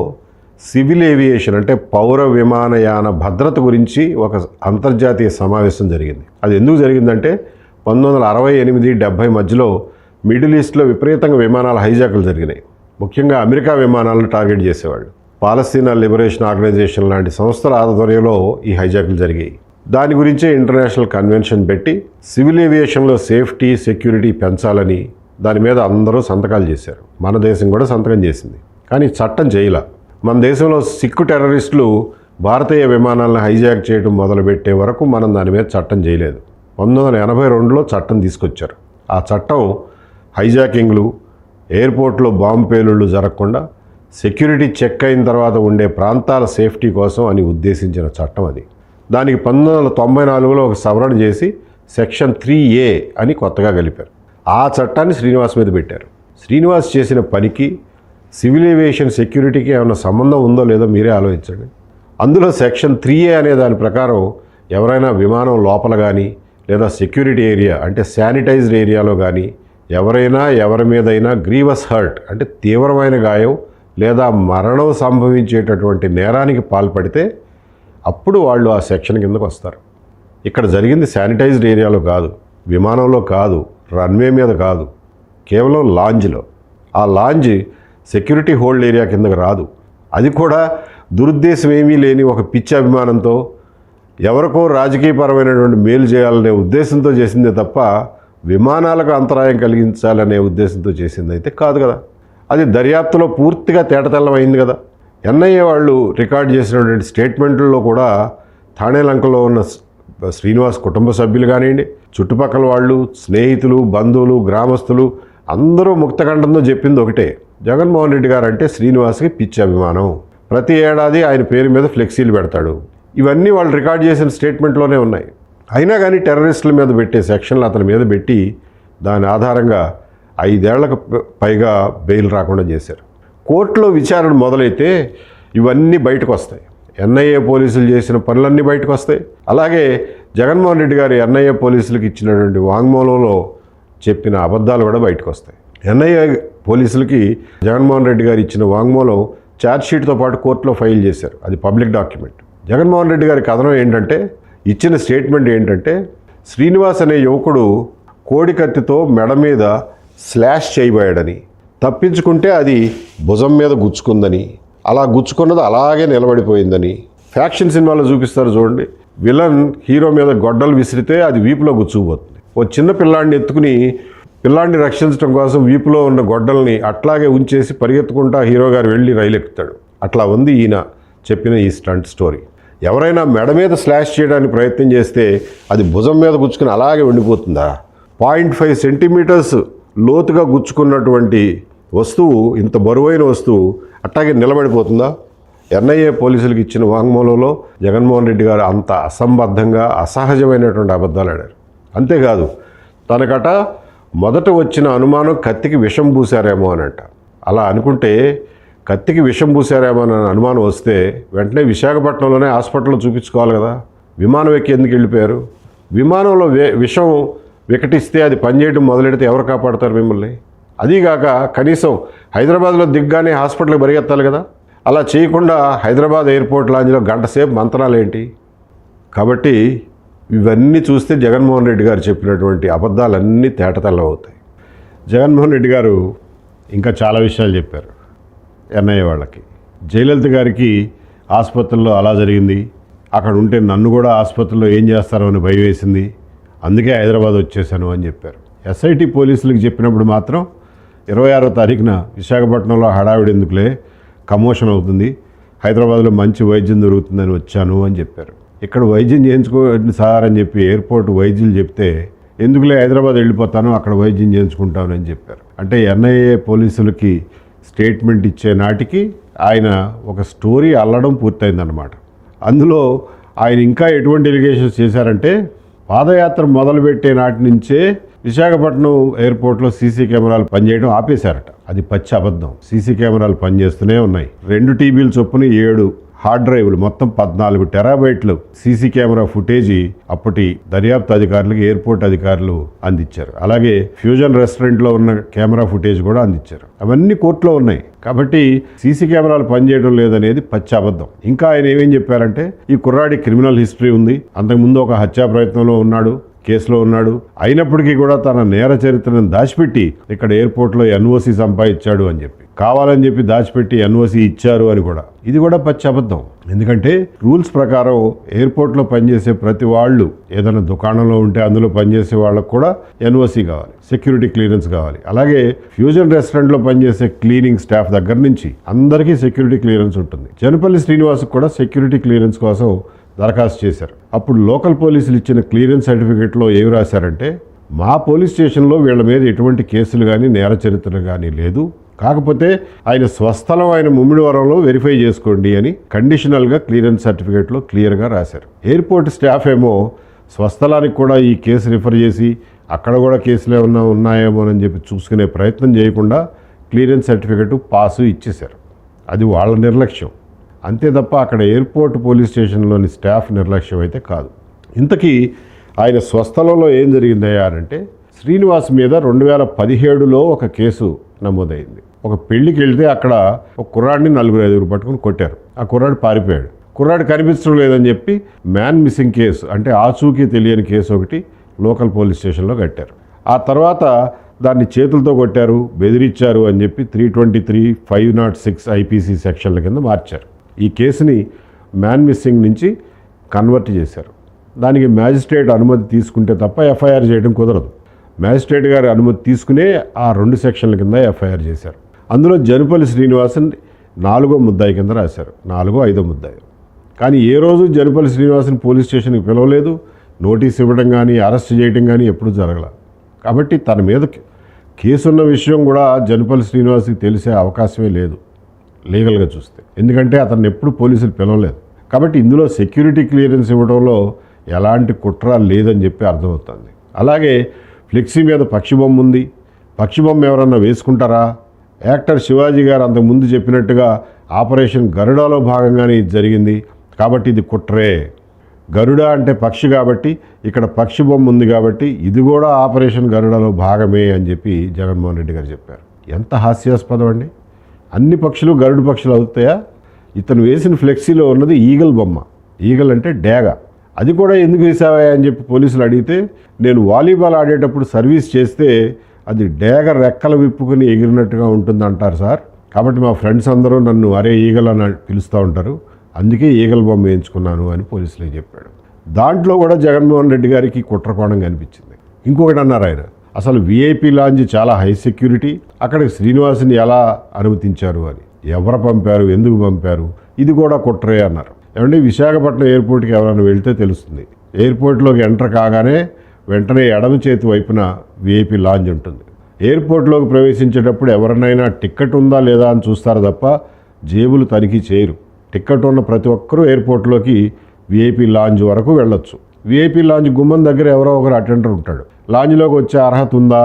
Speaker 1: సివిల్ ఏవియేషన్ అంటే పౌర విమానయాన భద్రత గురించి ఒక అంతర్జాతీయ సమావేశం జరిగింది. అది ఎందుకు జరిగిందంటే 1968-70 మధ్యలో మిడిల్ ఈస్ట్లో విపరీతంగా విమానాల హైజాకులు జరిగినాయి. ముఖ్యంగా అమెరికా విమానాలను టార్గెట్ చేసేవాళ్ళు. పాలస్తీనా లిబరేషన్ ఆర్గనైజేషన్ లాంటి సంస్థల ఆధ్వర్యంలో ఈ హైజాకులు జరిగాయి. దాని గురించే ఇంటర్నేషనల్ కన్వెన్షన్ పెట్టి సివిల్ ఏవియేషన్లో సేఫ్టీ సెక్యూరిటీ పెంచాలని దాని మీద అందరూ సంతకాలు చేశారు. మన దేశం కూడా సంతకం చేసింది. కానీ చట్టం చేయలా. మన దేశంలో సిక్కు టెర్రరిస్టులు భారతీయ విమానాలను హైజాక్ చేయడం మొదలుపెట్టే వరకు మనం దాని మీద చట్టం చేయలేదు. 1982లో చట్టం తీసుకొచ్చారు. ఆ చట్టం హైజాకింగ్లు, ఎయిర్పోర్ట్లో బాంబు పేలుళ్ళు జరగకుండా సెక్యూరిటీ చెక్ అయిన తర్వాత ఉండే ప్రాంతాల సేఫ్టీ కోసం అని ఉద్దేశించిన చట్టం అది. దానికి 1994లో ఒక సవరణ చేసి సెక్షన్ 3A అని కొత్తగా కలిపారు. ఆ చట్టాన్ని శ్రీనివాస్ మీద పెట్టారు. శ్రీనివాస్ చేసిన పనికి సివిల్ ఏవియేషన్ సెక్యూరిటీకి ఏమైనా సంబంధం ఉందో లేదో మీరే ఆలోచించండి. అందులో సెక్షన్ 3A అనే దాని ప్రకారం ఎవరైనా విమానం లోపల కానీ లేదా సెక్యూరిటీ ఏరియా అంటే శానిటైజ్డ్ ఏరియాలో కానీ ఎవరైనా ఎవరి మీదైనా గ్రీవస్ హర్ట్ అంటే తీవ్రమైన గాయం లేదా మరణం సంభవించేటటువంటి నేరానికి పాల్పడితే అప్పుడు వాళ్ళు ఆ సెక్షన్ కిందకు వస్తారు. ఇక్కడ జరిగింది శానిటైజ్డ్ ఏరియాలో కాదు, విమానంలో కాదు, రన్వే మీద కాదు, కేవలం లాంజ్లో. ఆ లాంజ్ సెక్యూరిటీ హోల్డ్ ఏరియా కిందకు రాదు. అది కూడా దురుద్దేశం ఏమీ లేని ఒక పిచ్చి అభిమానంతో ఎవరికో రాజకీయపరమైనటువంటి మేలు చేయాలనే ఉద్దేశంతో చేసిందే తప్ప విమానాలకు అంతరాయం కలిగించాలనే ఉద్దేశంతో చేసింది అయితే కాదు కదా. అది దర్యాప్తులో పూర్తిగా తేటతెల్లమైంది కదా. ఎన్ఐఏ వాళ్ళు రికార్డ్ చేసినటువంటి స్టేట్మెంట్లలో కూడా థాణేలంకలో ఉన్న శ్రీనివాస్ కుటుంబ సభ్యులు కానివ్వండి, చుట్టుపక్కల వాళ్ళు, స్నేహితులు, బంధువులు, గ్రామస్తులు అందరూ ముక్తకంఠంతో చెప్పింది ఒకటే, జగన్మోహన్ రెడ్డి గారు అంటే శ్రీనివాస్కి పిచ్చి అభిమానం, ప్రతి ఏడాది ఆయన పేరు మీద ఫ్లెక్సీలు పెడతాడు. ఇవన్నీ వాళ్ళు రికార్డ్ చేసిన స్టేట్మెంట్లోనే ఉన్నాయి. అయినా కానీ టెర్రరిస్టుల మీద పెట్టే సెక్షన్లు అతని మీద పెట్టి దాని ఆధారంగా 5 ఏళ్లకు పైగా బెయిల్ రాకుండా చేశారు. కోర్టులో విచారణ మొదలైతే ఇవన్నీ బయటకు వస్తాయి. ఎన్ఐఏ పోలీసులు చేసిన పనులన్నీ బయటకు వస్తాయి. అలాగే జగన్మోహన్ రెడ్డి గారు ఎన్ఐఏ పోలీసులకు ఇచ్చినటువంటి వాంగ్మూలంలో చెప్పిన అబద్ధాలు కూడా బయటకు వస్తాయి. ఎన్ఐఏ పోలీసులకి జగన్మోహన్ రెడ్డి గారు ఇచ్చిన వాంగ్మూలం ఛార్జ్షీట్తో పాటు కోర్టులో ఫైల్ చేశారు. అది పబ్లిక్ డాక్యుమెంట్. జగన్మోహన్ రెడ్డి గారి కథనం ఏంటంటే, ఇచ్చిన స్టేట్మెంట్ ఏంటంటే, శ్రీనివాస్ అనే యువకుడు కోడి కత్తితో మెడ మీద స్లాష్ చేయబోయాడని, తప్పించుకుంటే అది భుజం మీద గుచ్చుకుందని, అలా గుచ్చుకున్నది అలాగే నిలబడిపోయిందని. ఫ్యాక్షన్ సినిమాలో చూపిస్తారు చూడండి, విలన్ హీరో మీద గొడ్డలు విసిరితే అది వీపులో గుచ్చుకుపోతుంది. ఓ చిన్న పిల్లాడిని ఎత్తుకుని పిల్లాడిని రక్షించడం కోసం వీపులో ఉన్న గొడ్డల్ని అట్లాగే ఉంచేసి పరిగెత్తుకుంటా హీరో గారు వెళ్ళి రైలు ఎక్కుతాడు. అట్లా ఉంది ఈయన చెప్పిన ఈ స్టంట్ స్టోరీ. ఎవరైనా మెడ మీద స్లాష్ చేయడానికి ప్రయత్నం చేస్తే అది భుజం మీద గుచ్చుకుని అలాగే ఉండిపోతుందా? 0.5 సెంటీమీటర్స్ లోతుగా గుచ్చుకున్నటువంటి వస్తువు, ఇంత బరువైన వస్తువు అట్లాగే నిలబడిపోతుందా? ఎన్ఐఏ పోలీసులకు ఇచ్చిన వాంగ్మూలంలో జగన్మోహన్ రెడ్డి గారు అంత అసంబద్ధంగా అసహజమైనటువంటి అబద్ధాలు ఆడారు. అంతేకాదు, తనకట మొదట వచ్చిన అనుమానం కత్తికి విషం పూశారేమో అనంట. అలా అనుకుంటే కత్తికి విషం పూసారేమోనని అనుమానం వస్తే వెంటనే విశాఖపట్నంలోనే హాస్పిటల్లో చూపించుకోవాలి కదా. విమానం ఎక్కి ఎందుకు వెళ్ళిపోయారు? విమానంలో విషం వికటిస్తే అది పనిచేయడం మొదలెడితే ఎవరు కాపాడతారు మిమ్మల్ని? అదీగాక కనీసం హైదరాబాద్లో దిగ్గానే హాస్పిటల్కి పరిగెత్తాలి కదా. అలా చేయకుండా హైదరాబాద్ ఎయిర్పోర్ట్ లాంజ్లో గంట సేపు మంతనాలు ఏంటి? కాబట్టి ఇవన్నీ చూస్తే జగన్మోహన్ రెడ్డి గారు చెప్పినటువంటి అబద్ధాలన్నీ తేటతెల్లం అవుతాయి. జగన్మోహన్ రెడ్డి గారు ఇంకా చాలా విషయాలు చెప్పారు ఎన్ఐఏ వాళ్ళకి. జయలలిత గారికి ఆసుపత్రిలో అలా జరిగింది, అక్కడ ఉంటే నన్ను కూడా ఆసుపత్రిలో ఏం చేస్తారో అని భయం వేసింది, అందుకే హైదరాబాద్ వచ్చేసాను అని చెప్పారు. ఎస్ఐటి పోలీసులకు చెప్పినప్పుడు మాత్రం 26వ తారీఖున విశాఖపట్నంలో హడావిడి ఎందుకులే, కమోషన్ అవుతుంది, హైదరాబాద్లో మంచి వైద్యం దొరుకుతుందని వచ్చాను అని చెప్పారు. ఇక్కడ వైద్యం చేయించుకోండి సార్ అని చెప్పి ఎయిర్పోర్ట్ వైద్యులు చెప్తే ఎందుకులే హైదరాబాద్ వెళ్ళిపోతాను, అక్కడ వైద్యం చేయించుకుంటాను అని చెప్పారు. అంటే ఎన్ఐఏ పోలీసులకి స్టేట్మెంట్ ఇచ్చే నాటికి ఆయన ఒక స్టోరీ అల్లడం పూర్తయిందన్నమాట. అందులో ఆయన ఇంకా ఎటువంటి ఎలిగేషన్స్ చేశారంటే, పాదయాత్ర మొదలుపెట్టే నాటి నుంచే విశాఖపట్నం ఎయిర్పోర్ట్లో సీసీ కెమెరాలు పనిచేయడం ఆపేశారట. అది పచ్చి అబద్ధం. సీసీ కెమెరాలు పనిచేస్తూనే ఉన్నాయి. 2 TBల చొప్పున 7 హార్డ్ డ్రైవ్లు, మొత్తం 14 టెరాబైట్లు సీసీ కెమెరా ఫుటేజీ అప్పటి దర్యాప్తు అధికారులకు ఎయిర్పోర్ట్ అధికారులు అందించారు. అలాగే ఫ్యూజన్ రెస్టారెంట్లో ఉన్న కెమెరా ఫుటేజ్ కూడా అందించారు. అవన్నీ కోర్టులో ఉన్నాయి. కాబట్టి సీసీ కెమెరాలు పనిచేయడం లేదనేది పచ్చి అబద్ధం. ఇంకా ఆయన ఏమేం చెప్పారంటే, ఈ కుర్రాడి క్రిమినల్ హిస్టరీ ఉంది, అంతకుముందు ఒక హత్యా ప్రయత్నంలో ఉన్నాడు, కేసులో ఉన్నాడు, అయినప్పటికీ కూడా తన నేర చరిత్రను దాచిపెట్టి ఇక్కడ ఎయిర్పోర్ట్లో ఎన్ఓసి సంపాదించాడు అని చెప్పి, కావాలని చెప్పి దాచిపెట్టి ఎన్ఓసి ఇచ్చారు అని కూడా. ఇది కూడా పచ్చి అబద్ధం. ఎందుకంటే రూల్స్ ప్రకారం ఎయిర్పోర్ట్లో పనిచేసే ప్రతి వాళ్ళు, ఏదైనా దుకాణంలో ఉంటే అందులో పనిచేసే వాళ్ళకు కూడా ఎన్ఓసి కావాలి, సెక్యూరిటీ క్లియరెన్స్ కావాలి. అలాగే ఫ్యూజన్ రెస్టారెంట్లో పనిచేసే క్లీనింగ్ స్టాఫ్ దగ్గర నుంచి అందరికీ సెక్యూరిటీ క్లియరెన్స్ ఉంటుంది. జనపల్లి శ్రీనివాస్కి కూడా సెక్యూరిటీ క్లియరెన్స్ కోసం దరఖాస్తు చేశారు. అప్పుడు లోకల్ పోలీసులు ఇచ్చిన క్లియరెన్స్ సర్టిఫికేట్లో ఏమి రాశారంటే, మా పోలీస్ స్టేషన్లో వీళ్ళ మీద ఎటువంటి కేసులు కానీ నేర చరిత్రలు కానీ లేదు, కాకపోతే ఆయన స్వస్థలం ఆయన ముమ్మిడివరంలో వెరిఫై చేసుకోండి అని కండిషనల్గా క్లియరెన్స్ సర్టిఫికేట్లో క్లియర్గా రాశారు. ఎయిర్పోర్ట్ స్టాఫ్ ఏమో స్వస్థలానికి కూడా ఈ కేసు రిఫర్ చేసి అక్కడ కూడా కేసులు ఏమన్నా ఉన్నాయేమో అని చెప్పి చూసుకునే ప్రయత్నం చేయకుండా క్లియరెన్స్ సర్టిఫికేట్ పాసు ఇచ్చేశారు. అది వాళ్ళ నిర్లక్ష్యం అంతే తప్ప అక్కడ ఎయిర్పోర్ట్ పోలీస్ స్టేషన్లోని స్టాఫ్ నిర్లక్ష్యం అయితే కాదు. ఇంతకీ ఆయన స్వస్థలంలో ఏం జరిగిందయ్యా అంటే, శ్రీనివాస్ మీద 2017లో ఒక కేసు నమోదైంది. ఒక పెళ్లికి వెళ్తే అక్కడ ఒక కుర్రాడిని 4-5 పట్టుకుని కొట్టారు. ఆ కుర్రాడు పారిపోయాడు. కుర్రాడు కనిపించడం లేదని చెప్పి మ్యాన్ మిస్సింగ్ కేసు, అంటే ఆచూకీ తెలియని కేసు ఒకటి లోకల్ పోలీస్ స్టేషన్లో కట్టారు. ఆ తర్వాత దాన్ని చేతులతో కొట్టారు, బెదిరించారు అని చెప్పి 323, 506 ఐపీసీ సెక్షన్ల కింద మార్చారు. ఈ కేసుని మ్యాన్ మిస్సింగ్ నుంచి కన్వర్ట్ చేశారు. దానికి మ్యాజిస్ట్రేట్ అనుమతి తీసుకుంటే తప్ప ఎఫ్ఐఆర్ చేయడం కుదరదు. మ్యాజిస్ట్రేట్ గారి అనుమతి తీసుకునే ఆ 2 సెక్షన్ల కింద ఎఫ్ఐఆర్ చేశారు. అందులో జనపల్లి శ్రీనివాసన్ 4వ ముద్దాయి కింద రాశారు, 4వ 5వ ముద్దాయి. కానీ ఏ రోజు జనపల్లి శ్రీనివాసన్ పోలీస్ స్టేషన్కి పిలవలేదు, నోటీస్ ఇవ్వడం కానీ అరెస్ట్ చేయడం కానీ ఎప్పుడూ జరగల. కాబట్టి తన మీద కేసున్న విషయం కూడా జనపల్లి శ్రీనివాస్కి తెలిసే అవకాశమే లేదు లీగల్గా చూస్తే, ఎందుకంటే అతన్ని ఎప్పుడు పోలీసులు పిలవలేదు. కాబట్టి ఇందులో సెక్యూరిటీ క్లియరెన్స్ ఇవ్వడంలో ఎలాంటి కుట్ర లేదని చెప్పి అర్థమవుతుంది. అలాగే ఫ్లెక్సీ మీద పక్షి బొమ్మ ఉంది. పక్షి బొమ్మ ఎవరన్నా వేసుకుంటారా? యాక్టర్ శివాజీ గారు అంతకుముందు చెప్పినట్టుగా ఆపరేషన్ గరుడాలో భాగంగానే ఇది జరిగింది, కాబట్టి ఇది కుట్రే. గరుడ అంటే పక్షి కాబట్టి ఇక్కడ పక్షి బొమ్మ ఉంది కాబట్టి ఇది కూడా ఆపరేషన్ గరుడాలో భాగమే అని చెప్పి జగన్మోహన్ రెడ్డి గారు చెప్పారు. ఎంత హాస్యాస్పదం అండి! అన్ని పక్షులు గరుడు పక్షులు అవుతాయా? ఇతను వేసిన ఫ్లెక్సీలో ఉన్నది ఈగల్ బొమ్మ. ఈగల్ అంటే డేగ. అది కూడా ఎందుకు వేసావా అని చెప్పి పోలీసులు అడిగితే, నేను వాలీబాల్ ఆడేటప్పుడు సర్వీస్ చేస్తే అది డేగ రెక్కలు విప్పుకుని ఎగిరినట్టుగా ఉంటుంది అంటారు సార్, కాబట్టి మా ఫ్రెండ్స్ అందరూ నన్ను అరే ఈగల్ అని పిలుస్తూ ఉంటారు, అందుకే ఈగల్ బొమ్మ వేయించుకున్నాను అని పోలీసులకు చెప్పాడు. దాంట్లో కూడా జగన్మోహన్ రెడ్డి గారికి కుట్రకోణం కనిపించింది. ఇంకొకటి అన్నారు ఆయన, అసలు విఐపి లాంజ్ చాలా హై సెక్యూరిటీ, అక్కడికి శ్రీనివాస్ని ఎలా అనుమతించారు అని, ఎవరు పంపారు, ఎందుకు పంపారు, ఇది కూడా కుట్రే అన్నారు. ఏమంటే విశాఖపట్నం ఎయిర్పోర్ట్కి ఎవరైనా వెళ్తే తెలుస్తుంది, ఎయిర్పోర్ట్లోకి ఎంటర్ కాగానే వెంటనే ఎడమ చేతి వైపున విఐపి లాంజ్ ఉంటుంది. ఎయిర్పోర్ట్లోకి ప్రవేశించేటప్పుడు ఎవరినైనా టిక్కెట్ ఉందా లేదా అని చూస్తారు తప్ప జేబులు తనిఖీ చేయరు. టిక్కెట్ ఉన్న ప్రతి ఒక్కరూ ఎయిర్పోర్ట్లోకి విఐపి లాంజ్ వరకు వెళ్ళొచ్చు. విఐపి లాంజ్ గుమ్మం దగ్గర ఎవరో ఒకరు అటెండర్ ఉంటాడు. లాంజ్లోకి వచ్చే అర్హత ఉందా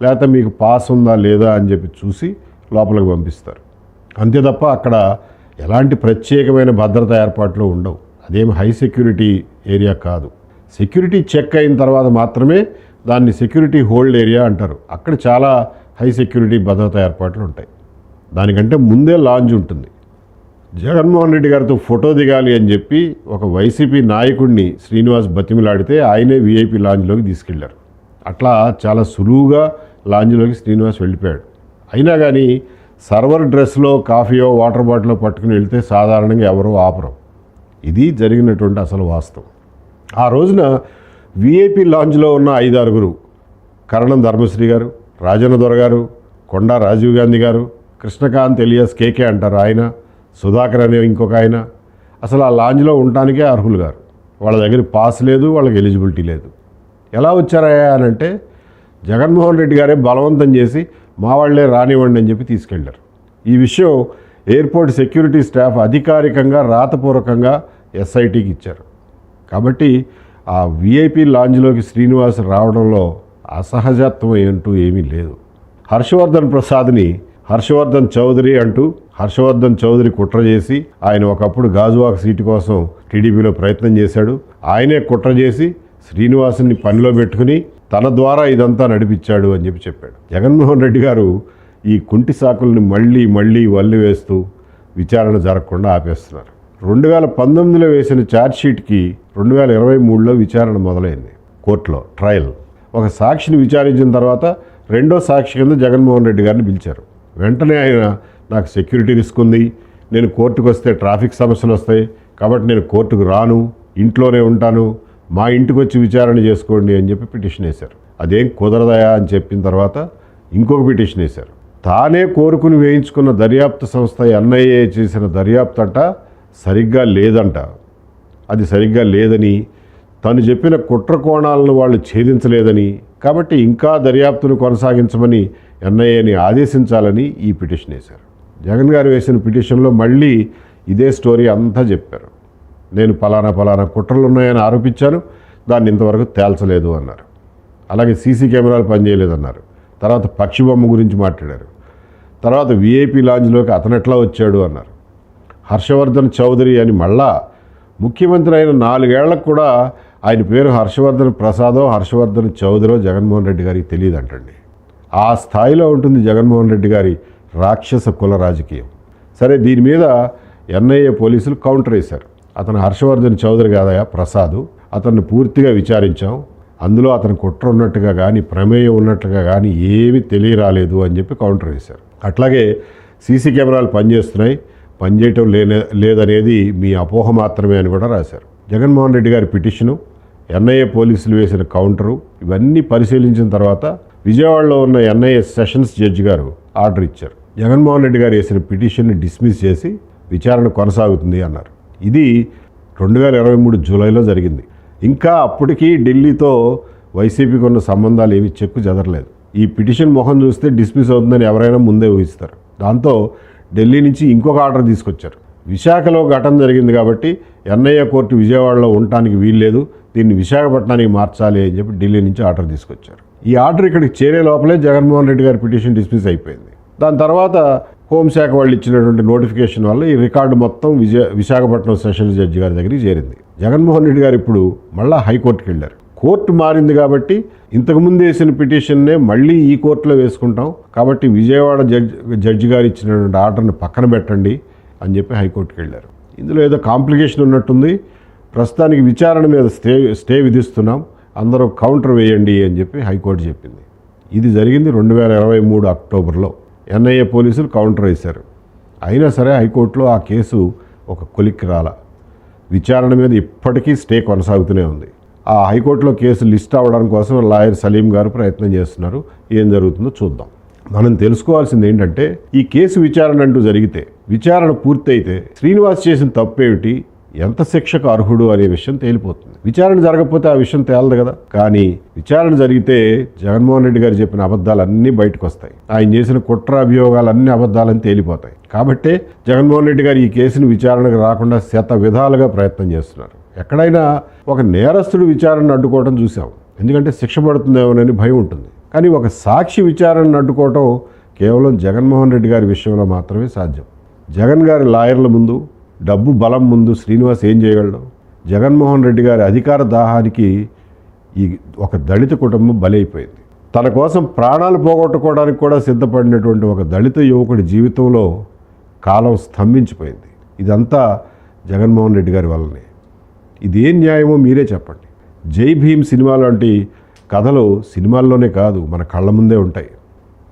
Speaker 1: లేకపోతే మీకు పాస్ ఉందా లేదా అని చెప్పి చూసి లోపలికి పంపిస్తారు. అంతే తప్ప అక్కడ ఎలాంటి ప్రత్యేకమైన భద్రతా ఏర్పాట్లు ఉండవు. అదేం హై సెక్యూరిటీ ఏరియా కాదు. సెక్యూరిటీ చెక్ అయిన తర్వాత మాత్రమే దాన్ని సెక్యూరిటీ హోల్డ్ ఏరియా అంటారు. అక్కడ చాలా హై సెక్యూరిటీ భద్రతా ఏర్పాట్లు ఉంటాయి. దానికంటే ముందే లాంజ్ ఉంటుంది. జగన్మోహన్ రెడ్డి గారితో ఫోటో దిగాలి అని చెప్పి ఒక వైసీపీ నాయకుడిని శ్రీనివాస్ బతిమిలాడితే ఆయనే వీఐపీ లాంజ్లోకి తీసుకెళ్లారు. అట్లా చాలా సులువుగా లాంజ్లోకి శ్రీనివాస్ వెళ్ళిపోయాడు. అయినా కానీ సర్వర్ డ్రెస్లో కాఫీయో వాటర్ బాటిల్లో పట్టుకుని వెళ్తే సాధారణంగా ఎవరో ఆపరు. ఇది జరిగినటువంటి అసలు వాస్తవం. ఆ రోజున వీఐపీ లాంజ్లో ఉన్న 5-6 కరణం ధర్మశ్రీ గారు, రాజన్న దొర గారు, కొండా రాజీవ్ గాంధీ గారు, కృష్ణకాంత్ ఎలియాస్ కేకే అంటారు ఆయన, సుధాకర్ అనే ఇంకొక ఆయన అసలు ఆ లాంజ్లో ఉండటానికే అర్హులు గారు. వాళ్ళ దగ్గర పాస్ లేదు, వాళ్ళకి ఎలిజిబిలిటీ లేదు. ఎలా వచ్చారయ్యా అని అంటే జగన్మోహన్ రెడ్డి గారే బలవంతం చేసి మా వాళ్లే రానివ్వండి అని చెప్పి తీసుకెళ్లారు. ఈ విషయం ఎయిర్పోర్ట్ సెక్యూరిటీ స్టాఫ్ అధికారికంగా రాతపూర్వకంగా ఎస్ఐటికి ఇచ్చారు. కాబట్టి ఆ వీఐపీ లాంజ్లోకి శ్రీనివాస్ రావడంలో అసహజత్వం ఏంటూ ఏమీ లేదు. హర్షవర్ధన్ ప్రసాద్ని హర్షవర్ధన్ చౌదరి అంటూ హర్షవర్ధన్ చౌదరి కుట్ర చేసి ఆయన ఒకప్పుడు గాజువాక సీటు కోసం టీడీపీలో ప్రయత్నం చేశాడు. ఆయనే కుట్ర చేసి శ్రీనివాసుని పనిలో పెట్టుకుని తన ద్వారా ఇదంతా నడిపించాడు అని చెప్పాడు. జగన్మోహన్ రెడ్డి గారు ఈ కుంటి సాకుల్ని మళ్ళీ వల్లి వేస్తూ విచారణ జరగకుండా ఆపేస్తున్నారు. 2019లో వేసిన ఛార్జ్షీట్కి 2023లో విచారణ మొదలైంది. కోర్టులో ట్రయల్. ఒక సాక్షిని విచారించిన తర్వాత రెండో సాక్షి కింద జగన్మోహన్ రెడ్డి గారిని పిలిచారు. వెంటనే ఆయన నాకు సెక్యూరిటీ రిస్క్ ఉంది, నేను కోర్టుకు వస్తే ట్రాఫిక్ సమస్యలు వస్తాయి, కాబట్టి నేను కోర్టుకు రాను, ఇంట్లోనే ఉంటాను, మా ఇంటికి వచ్చి విచారణ చేసుకోండి అని చెప్పి పిటిషన్ వేశారు. అదేం కుదరదయా అని చెప్పిన తర్వాత ఇంకొక పిటిషన్ వేశారు. తానే కోరుకుని వేయించుకున్న దర్యాప్తు సంస్థ ఎన్ఐఏ చేసిన దర్యాప్తు అంట సరిగ్గా లేదంట. అది సరిగ్గా లేదని, తను చెప్పిన కుట్ర కోణాలను వాళ్ళు ఛేదించలేదని, కాబట్టి ఇంకా దర్యాప్తును కొనసాగించమని ఎన్ఐఏని ఆదేశించాలని ఈ పిటిషన్ వేశారు. జగన్ గారు వేసిన పిటిషన్లో మళ్ళీ ఇదే స్టోరీ అంతా చెప్పారు. నేను పలానా కుట్రలు ఉన్నాయని ఆరోపించాను, దాన్ని ఇంతవరకు తేల్చలేదు అన్నారు. అలాగే సీసీ కెమెరాలు పనిచేయలేదన్నారు. తర్వాత పక్షి బొమ్మ గురించి మాట్లాడారు. తర్వాత వీఐపీ లాంజ్లోకి అతనెట్లా వచ్చాడు అన్నారు. హర్షవర్ధన్ చౌదరి అని మళ్ళా ముఖ్యమంత్రి అయిన 4 ఏళ్లకు కూడా ఆయన పేరు హర్షవర్ధన్ ప్రసాదో హర్షవర్ధన్ చౌదరో జగన్మోహన్ రెడ్డి గారికి తెలియదు అంటండి. ఆ స్థాయిలో ఉంటుంది జగన్మోహన్ రెడ్డి గారి రాక్షస కుల రాజకీయం. సరే, దీని మీద ఎన్ఐఏ పోలీసులు కౌంటర్ వేశారు. అతను హర్షవర్ధన్ చౌదరి కాదయా ప్రసాదు, అతన్ని పూర్తిగా విచారించాం, అందులో అతను కుట్ర ఉన్నట్టుగా కానీ ప్రమేయం ఉన్నట్టుగా కానీ ఏమీ తెలియరాలేదు అని చెప్పి కౌంటర్ వేశారు. అట్లాగే సీసీ కెమెరాలు పనిచేస్తున్నాయి, పనిచేయటం లేదనేది మీ అపోహ మాత్రమే అని కూడా రాశారు. జగన్మోహన్ రెడ్డి గారి పిటిషను, ఎన్ఐఏ పోలీసులు వేసిన కౌంటరు ఇవన్నీ పరిశీలించిన తర్వాత విజయవాడలో ఉన్న ఎన్ఐఏ సెషన్స్ జడ్జి గారు ఆర్డర్ ఇచ్చారు. జగన్మోహన్ రెడ్డి గారు వేసిన పిటిషన్ని డిస్మిస్ చేసి విచారణ కొనసాగుతుంది అన్నారు. ఇది 2023 జూలైలో జరిగింది. ఇంకా అప్పటికీ ఢిల్లీతో వైసీపీకి ఉన్న సంబంధాలు ఏవి చెక్కు చెదరలేదు. ఈ పిటిషన్ మొహం చూస్తే డిస్మిస్ అవుతుందని ఎవరైనా ముందే ఊహిస్తారు. దాంతో ఢిల్లీ నుంచి ఇంకొక ఆర్డర్ తీసుకొచ్చారు. విశాఖలో ఘటన జరిగింది కాబట్టి ఎన్ఐఏ కోర్టు విజయవాడలో ఉండటానికి వీల్లేదు, దీన్ని విశాఖపట్నానికి మార్చాలి అని చెప్పి ఢిల్లీ నుంచి ఆర్డర్ తీసుకొచ్చారు. ఈ ఆర్డర్ ఇక్కడికి చేరే లోపలే జగన్మోహన్ రెడ్డి గారి పిటిషన్ డిస్మిస్ అయిపోయింది. దాని తర్వాత హోంశాఖ వాళ్ళు ఇచ్చినటువంటి నోటిఫికేషన్ వల్ల ఈ రికార్డు మొత్తం విశాఖపట్నం సెషన్స్ జడ్జి గారి దగ్గరికి చేరింది. జగన్మోహన్ రెడ్డి గారు ఇప్పుడు మళ్ళీ హైకోర్టుకి వెళ్ళారు. కోర్టు మారింది కాబట్టి ఇంతకుముందు వేసిన పిటిషన్నే మళ్ళీ ఈ కోర్టులో వేసుకుంటాం, కాబట్టి విజయవాడ జడ్జి గారు ఇచ్చినటువంటి ఆర్డర్ని పక్కన పెట్టండి అని చెప్పి హైకోర్టుకి వెళ్ళారు. ఇందులో ఏదో కాంప్లికేషన్ ఉన్నట్టుంది, ప్రస్తుతానికి విచారణ మీద స్టే విధిస్తున్నాం, అందరూ కౌంటర్ వేయండి అని చెప్పి హైకోర్టు చెప్పింది. ఇది జరిగింది 2023 అక్టోబర్లో. ఎన్ఐఏ పోలీసులు కౌంటర్ వేశారు. అయినా సరే హైకోర్టులో ఆ కేసు ఒక కొలిక్కి రాల. విచారణ మీద ఇప్పటికీ స్టే కొనసాగుతూనే ఉంది. ఆ హైకోర్టులో కేసు లిస్ట్ అవ్వడం కోసం లాయర్ సలీం గారు ప్రయత్నం చేస్తున్నారు. ఏం జరుగుతుందో చూద్దాం. మనం తెలుసుకోవాల్సింది ఏంటంటే, ఈ కేసు విచారణ అంటూ జరిగితే, విచారణ పూర్తయితే శ్రీనివాస్ చేసిన తప్పేమిటి, ఎంత శిక్షకు అర్హుడు అనే విషయం తేలిపోతుంది. విచారణ జరగకపోతే ఆ విషయం తేలదు కదా. కానీ విచారణ జరిగితే జగన్మోహన్ రెడ్డి గారు చెప్పిన అబద్ధాలన్నీ బయటకు వస్తాయి. ఆయన చేసిన కుట్ర అభియోగాలన్నీ అబద్ధాలని తేలిపోతాయి. కాబట్టే జగన్మోహన్ రెడ్డి గారు ఈ కేసును విచారణకు రాకుండా శత విధాలుగా ప్రయత్నం చేస్తున్నారు. ఎక్కడైనా ఒక నేరస్తుడు విచారణను అడ్డుకోవడం చూసాం, ఎందుకంటే శిక్ష పడుతుందేమోనని భయం ఉంటుంది. కానీ ఒక సాక్షి విచారణను అడ్డుకోవటం కేవలం జగన్మోహన్ రెడ్డి గారి విషయంలో మాత్రమే సాధ్యం. జగన్ గారి లాయర్ల ముందు, డబ్బు బలం ముందు శ్రీనివాస్ ఏం చేయగలడు? జగన్మోహన్ రెడ్డి గారి అధికార దాహానికి ఈ ఒక దళిత కుటుంబం బలైపోయింది. తన కోసం ప్రాణాలు పోగొట్టుకోవడానికి కూడా సిద్ధపడినటువంటి ఒక దళిత యువకుడి జీవితంలో కాలం స్తంభించిపోయింది. ఇదంతా జగన్మోహన్ రెడ్డి గారి వల్లనే. ఇదేం న్యాయమో మీరే చెప్పండి. జై భీమ్ సినిమా లాంటి కథలు సినిమాల్లోనే కాదు, మన కళ్ళ ముందే ఉంటాయి.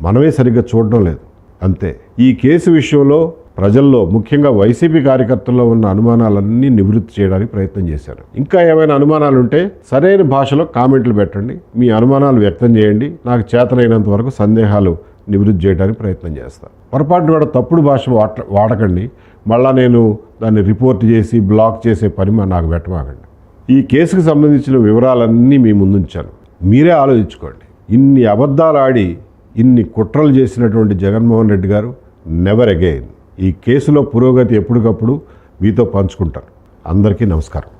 Speaker 1: మనమే సరిగ్గా చూడడం లేదు, అంతే. ఈ కేసు విషయంలో ప్రజల్లో, ముఖ్యంగా వైసీపీ కార్యకర్తల్లో ఉన్న అనుమానాలన్నీ నివృత్తి చేయడానికి ప్రయత్నం చేశారు. ఇంకా ఏమైనా అనుమానాలు ఉంటే సరైన భాషలో కామెంట్లు పెట్టండి, మీ అనుమానాలు వ్యక్తం చేయండి. నాకు చేతనైనంత వరకు సందేహాలు నివృత్తి చేయడానికి ప్రయత్నం చేస్తాను. పొరపాటున కూడా తప్పుడు భాష వాడకండి. మళ్ళా నేను దాన్ని రిపోర్ట్ చేసి బ్లాక్ చేసే పని నాకు పెట్టమాకండి. ఈ కేసుకు సంబంధించిన వివరాలన్నీ మీ ముందుంచాను, మీరే ఆలోచించుకోండి. ఇన్ని అబద్ధాలు ఆడి ఇన్ని కుట్రలు చేసినటువంటి జగన్మోహన్ రెడ్డి గారు నెవర్ అగైన్. ఈ కేసులో పురోగతి ఎప్పటికప్పుడు మీతో పంచుకుంటారు. అందరికీ నమస్కారం.